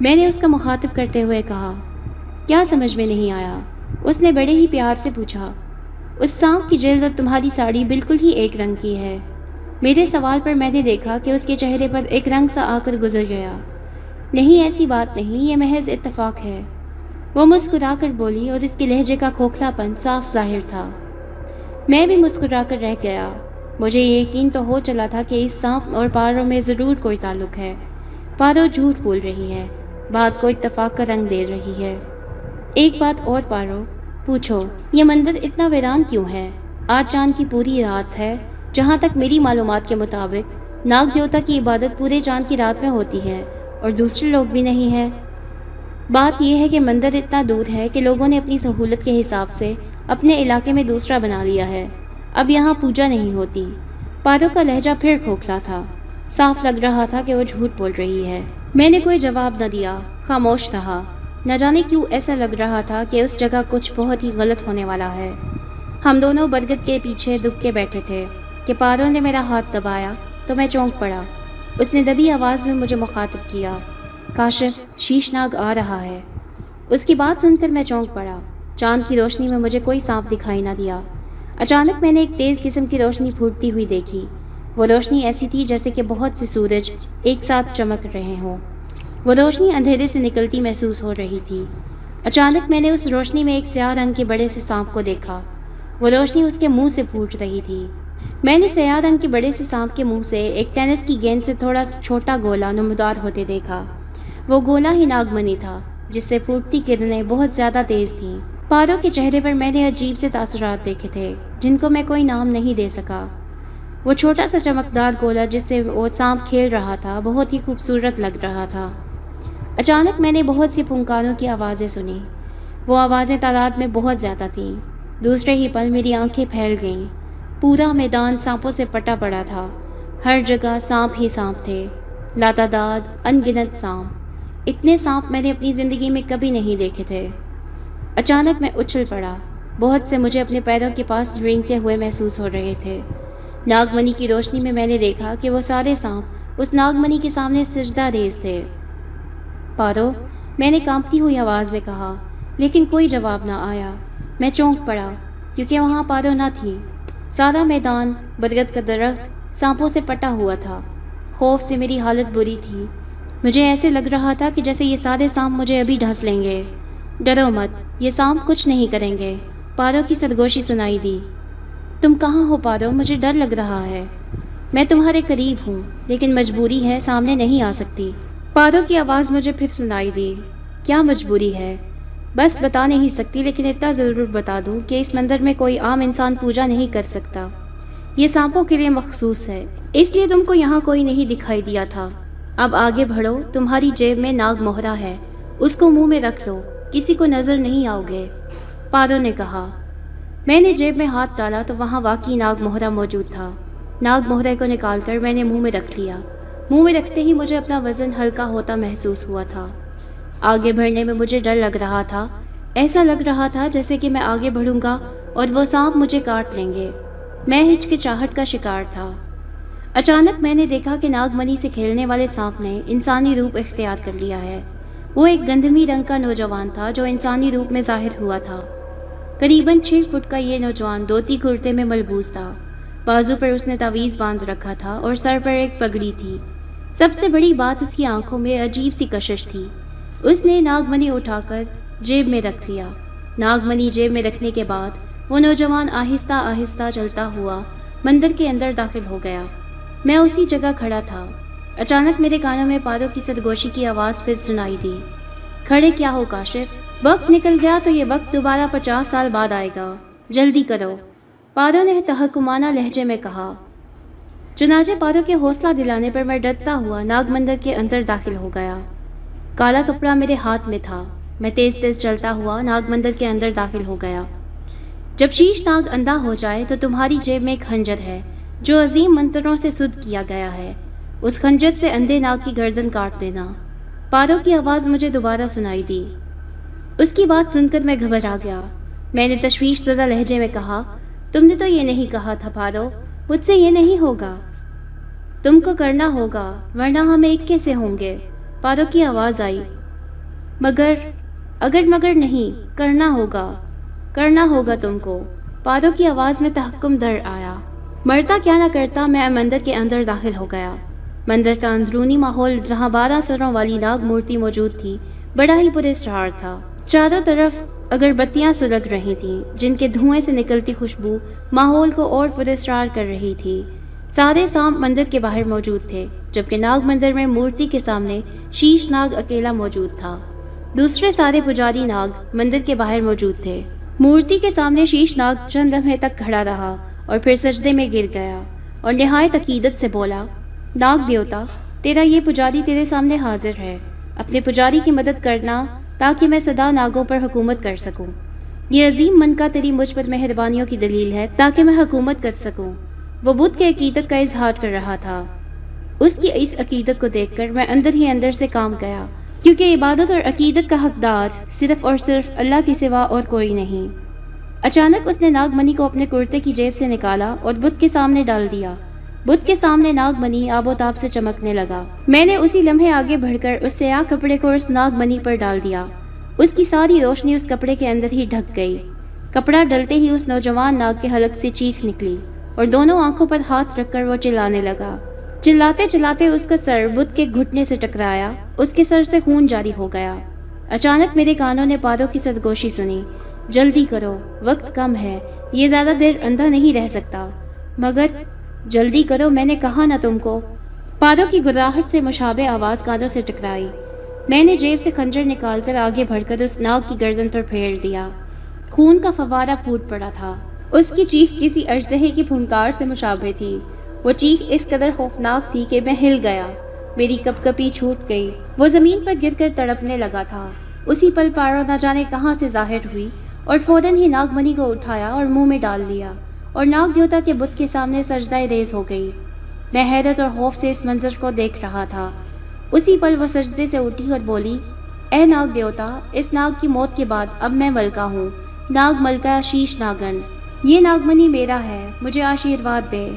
A: میں نے اس کا مخاطب کرتے ہوئے کہا۔ کیا سمجھ میں نہیں آیا؟ اس نے بڑے ہی پیار سے پوچھا۔ اس سانپ کی جلد اور تمہاری ساڑی بالکل ہی ایک رنگ کی ہے۔ میرے سوال پر میں نے دیکھا کہ اس کے چہرے پر ایک رنگ سا آ کر گزر گیا۔ نہیں، ایسی بات نہیں، یہ محض اتفاق ہے، وہ مسکرا کر بولی اور اس کے لہجے کا کھوکھلا پن صاف ظاہر تھا۔ میں بھی مسکرا کر رہ گیا۔ مجھے یہ یقین تو ہو چلا تھا کہ اس سانپ اور پارو میں ضرور کوئی تعلق ہے۔ پارو جھوٹ بول رہی ہے، بات کو اتفاق کا رنگ دے رہی ہے۔ ایک بات اور پارو، پوچھو، یہ مندر اتنا ویران کیوں ہے؟ آج چاند کی پوری رات ہے۔ جہاں تک میری معلومات کے مطابق ناگ دیوتا کی عبادت پورے چاند کی رات میں ہوتی ہے اور دوسرے لوگ بھی نہیں ہیں۔ بات یہ ہے کہ مندر اتنا دور ہے کہ لوگوں نے اپنی سہولت کے حساب سے اپنے علاقے میں دوسرا بنا لیا ہے۔ اب یہاں پوجا نہیں ہوتی۔ پارو کا لہجہ پھر کھوکھلا تھا۔ صاف لگ رہا تھا کہ وہ جھوٹ بول رہی ہے۔ میں نے کوئی جواب نہ دیا، خاموش رہا۔ نہ جانے کیوں ایسا لگ رہا تھا کہ اس جگہ کچھ بہت ہی غلط ہونے والا ہے۔ ہم دونوں برگد کے پیچھے دب کے بیٹھے تھے کہ پارو نے میرا ہاتھ دبایا تو میں چونک پڑا۔ اس نے دبی آواز میں مجھے مخاطب کیا۔ کاشف، شیش ناگ آ رہا ہے۔ اس کی بات سن کر میں چونک پڑا۔ چاند کی روشنی میں مجھے کوئی سانپ دکھائی نہ دیا۔ اچانک میں نے ایک تیز قسم کی روشنی پھوٹتی ہوئی دیکھی۔ وہ روشنی ایسی تھی جیسے کہ بہت سے سورج ایک ساتھ چمک رہے ہوں۔ وہ روشنی اندھیرے سے نکلتی محسوس ہو رہی تھی۔ اچانک میں نے اس روشنی میں ایک سیاہ رنگ کے بڑے سے سانپ کو دیکھا۔ وہ روشنی اس کے منہ سے پھوٹ رہی تھی۔ میں نے سیاہ رنگ کے بڑے سے سانپ کے منہ سے ایک ٹینس کی گیند سے تھوڑا چھوٹا گولا نمودار ہوتے دیکھا۔ وہ گولا ہی ناگمنی تھا جس سے پھوٹتی کرنیں بہت زیادہ تیز تھیں۔ پارو کے چہرے پر میں نے عجیب سے تاثرات دیکھے تھے جن کو میں کوئی نام نہیں دے سکا۔ وہ چھوٹا سا چمکدار گولا جس سے وہ سانپ کھیل رہا تھا بہت ہی خوبصورت لگ رہا تھا۔ اچانک میں نے بہت سی پھنکاروں کی آوازیں سنی۔ وہ آوازیں تعداد میں بہت زیادہ تھیں۔ دوسرے ہی پل میری آنکھیں پھیل گئیں۔ پورا میدان سانپوں سے پٹا پڑا تھا۔ ہر جگہ سانپ ہی سانپ تھے، لاتعداد ان گنت سانپ۔ اتنے سانپ میں نے اپنی زندگی میں کبھی نہیں دیکھے تھے۔ اچانک میں اچھل پڑا۔ بہت سے مجھے اپنے پیروں کے پاس رینگتے ہوئے محسوس ہو رہے تھے۔ ناگمنی کی روشنی میں نے دیکھا کہ وہ سارے سانپ اس ناگمنی کے سامنے سجدہ ریز تھے۔ پارو، میں نے کانپتی ہوئی آواز میں کہا، لیکن کوئی جواب نہ آیا۔ میں چونک پڑا کیونکہ وہاں پارو نہ تھی۔ سارا میدان، برگد کا درخت سانپوں سے پٹا ہوا تھا۔ خوف سے میری حالت بری تھی۔ مجھے ایسے لگ رہا تھا کہ جیسے یہ سارے سانپ مجھے ابھی ڈھس لیں گے۔ ڈرو مت، یہ سانپ کچھ نہیں کریں گے، پارو کی سرگوشی سنائی دی۔ تم کہاں ہو پارو؟ مجھے ڈر لگ رہا ہے۔ میں تمہارے قریب ہوں لیکن مجبوری ہے، سامنے نہیں آ سکتی۔ پارو کی آواز مجھے پھر سنائی دی۔ کیا مجبوری ہے؟ بس بتا نہیں سکتی، لیکن اتنا ضرور بتا دوں کہ اس مندر میں کوئی عام انسان پوجا نہیں کر سکتا۔ یہ سانپوں کے لیے مخصوص ہے، اس لیے تم کو یہاں کوئی نہیں دکھائی دیا تھا۔ اب آگے بڑھو، تمہاری جیب میں ناگ موہرا ہے، اس کو منہ میں رکھ لو، کسی کو نظر نہیں آؤ گے، پارو نے کہا۔ میں نے جیب میں ہاتھ ڈالا تو وہاں واقعی ناگ موہرا موجود تھا۔ ناگ موہرے کو نکال کر میں نے منہ میں رکھ لیا۔ منہ میں رکھتے ہی مجھے اپنا وزن ہلکا ہوتا محسوس ہوا تھا۔ آگے بڑھنے میں مجھے ڈر لگ رہا تھا۔ ایسا لگ رہا تھا جیسے کہ میں آگے بڑھوں گا اور وہ سانپ مجھے کاٹ لیں گے۔ میں ہچکچاہٹ کا شکار تھا۔ اچانک میں نے دیکھا کہ ناگمنی سے کھیلنے والے سانپ نے انسانی روپ اختیار کر لیا ہے۔ وہ ایک گندمی رنگ کا نوجوان تھا جو انسانی روپ میں ظاہر ہوا تھا۔ قریباً 6 فٹ کا یہ نوجوان دھوتی کرتے میں ملبوس تھا۔ بازو پر اس نے تعویذ باندھ رکھا تھا اور سر پر ایک پگڑی تھی۔ سب سے بڑی بات اس کی آنکھوں میں عجیب سی کشش تھی۔ اس نے ناگمنی اٹھا کر جیب میں رکھ لیا۔ ناگمنی جیب میں رکھنے کے بعد وہ نوجوان آہستہ آہستہ چلتا ہوا مندر کے اندر داخل ہو گیا۔ میں اسی جگہ کھڑا تھا۔ اچانک میرے کانوں میں پارو کی سرگوشی کی آواز پھر سنائی دی۔ کھڑے کیا ہو کاشف، وقت نکل گیا تو یہ وقت دوبارہ 50 سال بعد آئے گا، جلدی کرو، پارو نے تحکمانہ لہجے میں کہا۔ چنانچہ پارو کے حوصلہ دلانے پر میں ڈرتا ہوا ناگ مندر کے اندر داخل ہو گیا۔ کالا کپڑا میرے ہاتھ میں تھا، میں تیز تیز چلتا ہوا ناگ مندر کے اندر داخل ہو گیا۔ جب شیش ناگ اندھا ہو جائے تو تمہاری جیب میں ایک خنجر ہے جو عظیم منتروں سے سدھ کیا گیا ہے، اس خنجر سے اندھے ناگ کی گردن کاٹ دینا۔ پارو کی آواز مجھے دوبارہ سنائی دی۔ اس کی بات سن کر میں گھبرا گیا۔ میں نے تشویش زدہ لہجے میں کہا، تم نے تو یہ نہیں کہا تھا پارو، مجھ سے یہ نہیں ہوگا، تم کو کرنا ہوگا ورنہ ہم ایک کیسے ہوں گے۔ پارو کی آواز آئی، مگر نہیں، کرنا ہوگا تم کو۔ پارو کی آواز میں تحکم در آیا۔ مرتا کیا نہ کرتا میں مندر کے اندر داخل ہو گیا۔ مندر کا اندرونی ماحول جہاں 12 سروں والی ناگ مورتی موجود تھی بڑا ہی پراسرار تھا۔ چاروں طرف اگربتیاں سلگ رہی تھیں جن کے دھوئیں سے نکلتی خوشبو ماحول کو اور پراسرار کر رہی تھی۔ سارے سانپ مندر کے باہر موجود تھے جبکہ ناگ مندر میں مورتی کے سامنے شیش ناگ اکیلا موجود تھا۔ دوسرے سارے پجاری ناگ مندر کے باہر موجود تھے۔ مورتی کے سامنے شیش ناگ چند لمحے تک کھڑا رہا اور پھر سجدے میں گر گیا اور نہایت عقیدت سے بولا، ناگ دیوتا، تیرا یہ پجاری تیرے سامنے حاضر ہے، اپنے پجاری کی مدد کرنا تاکہ میں سدا ناگوں پر حکومت کر سکوں۔ یہ عظیم من کا تیری مجھ پر مہربانیوں کی دلیل ہے تاکہ میں حکومت کر سکوں۔ وہ بدھ کے عقیدت کا اظہار کر رہا تھا۔ اس کی اس عقیدت کو دیکھ کر میں اندر ہی اندر سے کام گیا، کیونکہ عبادت اور عقیدت کا حقدار صرف اور صرف اللہ کے سوا اور کوئی نہیں۔ اچانک اس نے ناگ منی کو اپنے کرتے کی جیب سے نکالا اور بدھ کے سامنے ڈال دیا۔ بدھ کے سامنے ناگ منی آب و تاب سے چمکنے لگا۔ میں نے اسی لمحے آگے بڑھ کر اس سیاہ کپڑے کو اس ناگ منی پر ڈال دیا۔ اس کی ساری روشنی اس کپڑے کے اندر ہی ڈھک گئی۔ کپڑا ڈلتے ہی اس نوجوان ناگ کے حلق سے چیخ نکلی اور دونوں آنکھوں پر ہاتھ رکھ کر وہ چلانے لگا۔ چلاتے چلاتے اس کا سر بدھ کے گھٹنے سے ٹکرایا، اس کے سر سے خون جاری ہو گیا۔ اچانک میرے کانوں نے پارو کی سرگوشی سنی، جلدی کرو، وقت کم ہے، یہ زیادہ دیر اندھا نہیں رہ سکتا۔ مگر جلدی کرو، میں نے کہا نا تم کو۔ پارو کی گراہٹ سے مشابہ آواز کانوں سے ٹکرائی۔ میں نے جیب سے خنجر نکال کر آگے بڑھ کر اس ناگ کی گردن پر پھیر دیا۔ خون کا فوارہ پھوٹ پڑا تھا۔ اس کی چیخ کسی اژدہے کی پھنکار سے مشابہ تھی۔ وہ چیخ اس قدر خوفناک تھی کہ میں ہل گیا، میری کپکپی چھوٹ گئی، وہ زمین پر گر کر تڑپنے لگا تھا۔ اسی پل پارو نہ جانے کہاں سے ظاہر ہوئی اور فوراً ہی ناگ منی کو اٹھایا اور منہ میں ڈال لیا اور ناگ دیوتا کے بت کے سامنے سجدہ ریز ہو گئی۔ میں حیرت اور خوف سے اس منظر کو دیکھ رہا تھا۔ اسی پل وہ سجدے سے اٹھی اور بولی، اے ناگ دیوتا، اس ناگ کی موت کے بعد اب میں ملکہ ہوں، ناگ ملکہ شیش ناگن۔ یہ ناگ منی میرا ہے، مجھے آشیرواد دے۔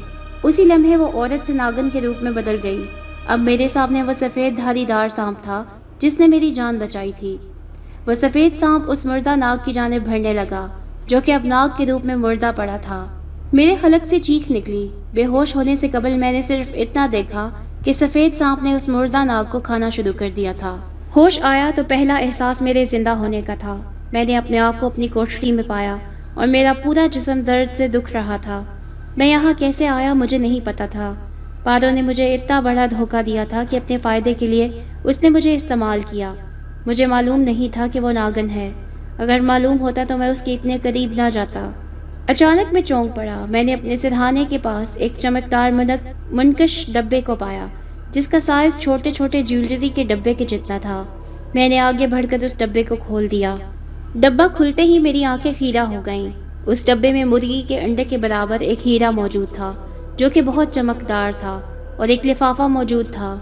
A: اسی لمحے وہ عورت سے ناگن کے روپ میں بدل گئی۔ اب میرے سامنے وہ سفید دھاری دار سانپ تھا جس نے میری جان بچائی تھی۔ وہ سفید سانپ اس مردہ ناگ کی جانب بڑھنے لگا جو کہ اب ناگ کے روپ میں مردہ پڑا تھا۔ میرے حلق سے چیخ نکلی۔ بے ہوش ہونے سے قبل میں نے صرف اتنا دیکھا کہ سفید سانپ نے اس مردہ ناگ کو کھانا شروع کر دیا تھا۔ ہوش آیا تو پہلا احساس میرے زندہ ہونے کا تھا۔ میں نے اپنے آپ کو اپنی کوٹھڑی میں پایا اور میرا پورا جسم درد سے دکھ رہا تھا۔ میں یہاں کیسے آیا مجھے نہیں پتا تھا۔ پارو نے مجھے اتنا بڑا دھوکہ دیا تھا کہ اپنے فائدے کے لیے اس نے مجھے استعمال کیا۔ مجھے معلوم نہیں تھا کہ وہ ناگن ہے۔ اگر معلوم ہوتا تو میں اس کے اتنے قریب نہ جاتا۔ اچانک میں چونک پڑا۔ میں نے اپنے سرہانے کے پاس ایک چمکدار منکش ڈبے کو پایا جس کا سائز چھوٹے چھوٹے جیولری کے ڈبے کے جتنا تھا۔ میں نے آگے بڑھ کر اس ڈبے کو کھول دیا۔ ڈبہ کھلتے ہی میری آنکھیں خیرہ ہو گئیں۔ اس ڈبے میں مرغی کے انڈے کے برابر ایک ہیرا موجود تھا جو کہ بہت چمکدار تھا اور ایک لفافہ موجود تھا۔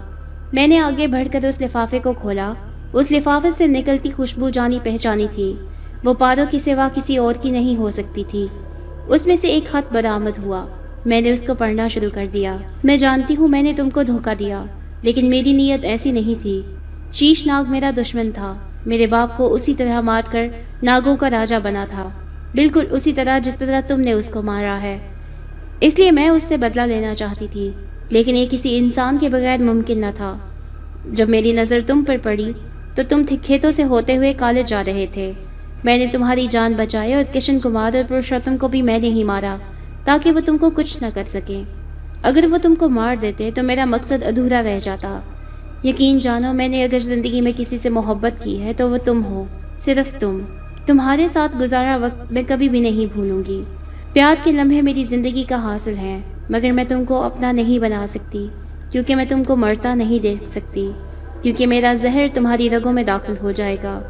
A: میں نے آگے بڑھ کر اس لفافے کو کھولا۔ اس لفافے سے نکلتی خوشبو جانی پہچانی تھی۔ وہ پارو کے سوا کسی اور کی نہیں ہو سکتی تھی۔ اس میں سے ایک خط برآمد ہوا۔ میں نے اس کو پڑھنا شروع کر دیا۔ میں جانتی ہوں میں نے تم کو دھوکہ دیا، لیکن میری نیت ایسی نہیں تھی۔ شیش ناگ میرا دشمن تھا۔ میرے باپ کو اسی طرح مار کر ناگوں کا راجا بنا تھا، بالکل اسی طرح جس طرح تم نے اس کو مارا ہے۔ اس لیے میں اس سے بدلہ لینا چاہتی تھی، لیکن یہ کسی انسان کے بغیر ممکن نہ تھا۔ جب میری نظر تم پر پڑی تو تم کھیتوں سے ہوتے ہوئے کالج جا رہے تھے۔ میں نے تمہاری جان بچائی اور کشن کمار اور پروشوتم کو بھی میں نے ہی مارا تاکہ وہ تم کو کچھ نہ کر سکیں۔ اگر وہ تم کو مار دیتے تو میرا مقصد ادھورا رہ جاتا۔ یقین جانو میں نے اگر زندگی میں کسی سے محبت کی ہے تو وہ تم ہو، صرف تم۔ تمہارے ساتھ گزارا وقت میں کبھی بھی نہیں بھولوں گی۔ پیار کے لمحے میری زندگی کا حاصل ہیں، مگر میں تم کو اپنا نہیں بنا سکتی، کیونکہ میں تم کو مرتا نہیں دیکھ سکتی، کیونکہ میرا زہر تمہاری رگوں میں داخل ہو جائے گا۔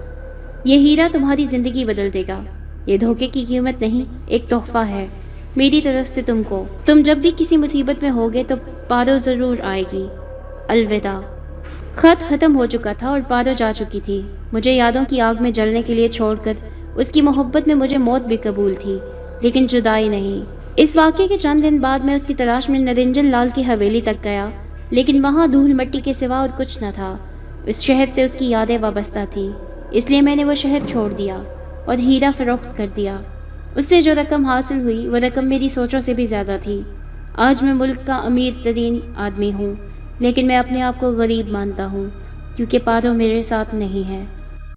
A: یہ ہیرا تمہاری زندگی بدل دے گا۔ یہ دھوکے کی قیمت نہیں، ایک تحفہ ہے میری طرف سے تم کو۔ تم جب بھی کسی مصیبت میں ہوگے تو پارو ضرور آئے گی۔ الوداع۔ خط ختم ہو چکا تھا اور پارو جا چکی تھی، مجھے یادوں کی آگ میں جلنے کے لیے چھوڑ کر۔ اس کی محبت میں مجھے موت بھی قبول تھی، لیکن جدائی نہیں۔ اس واقعے کے چند دن بعد میں اس کی تلاش میں نرنجن لال کی حویلی تک گیا، لیکن وہاں دھول مٹی کے سوا اور کچھ نہ تھا۔ اس شہر سے اس کی یادیں وابستہ تھیں، اس لیے میں نے وہ شہر چھوڑ دیا اور ہیرا فروخت کر دیا۔ اس سے جو رقم حاصل ہوئی وہ رقم میری سوچوں سے بھی زیادہ تھی۔ آج میں ملک کا امیر ترین آدمی ہوں، لیکن میں اپنے آپ کو غریب مانتا ہوں، کیونکہ پارو میرے ساتھ نہیں ہے۔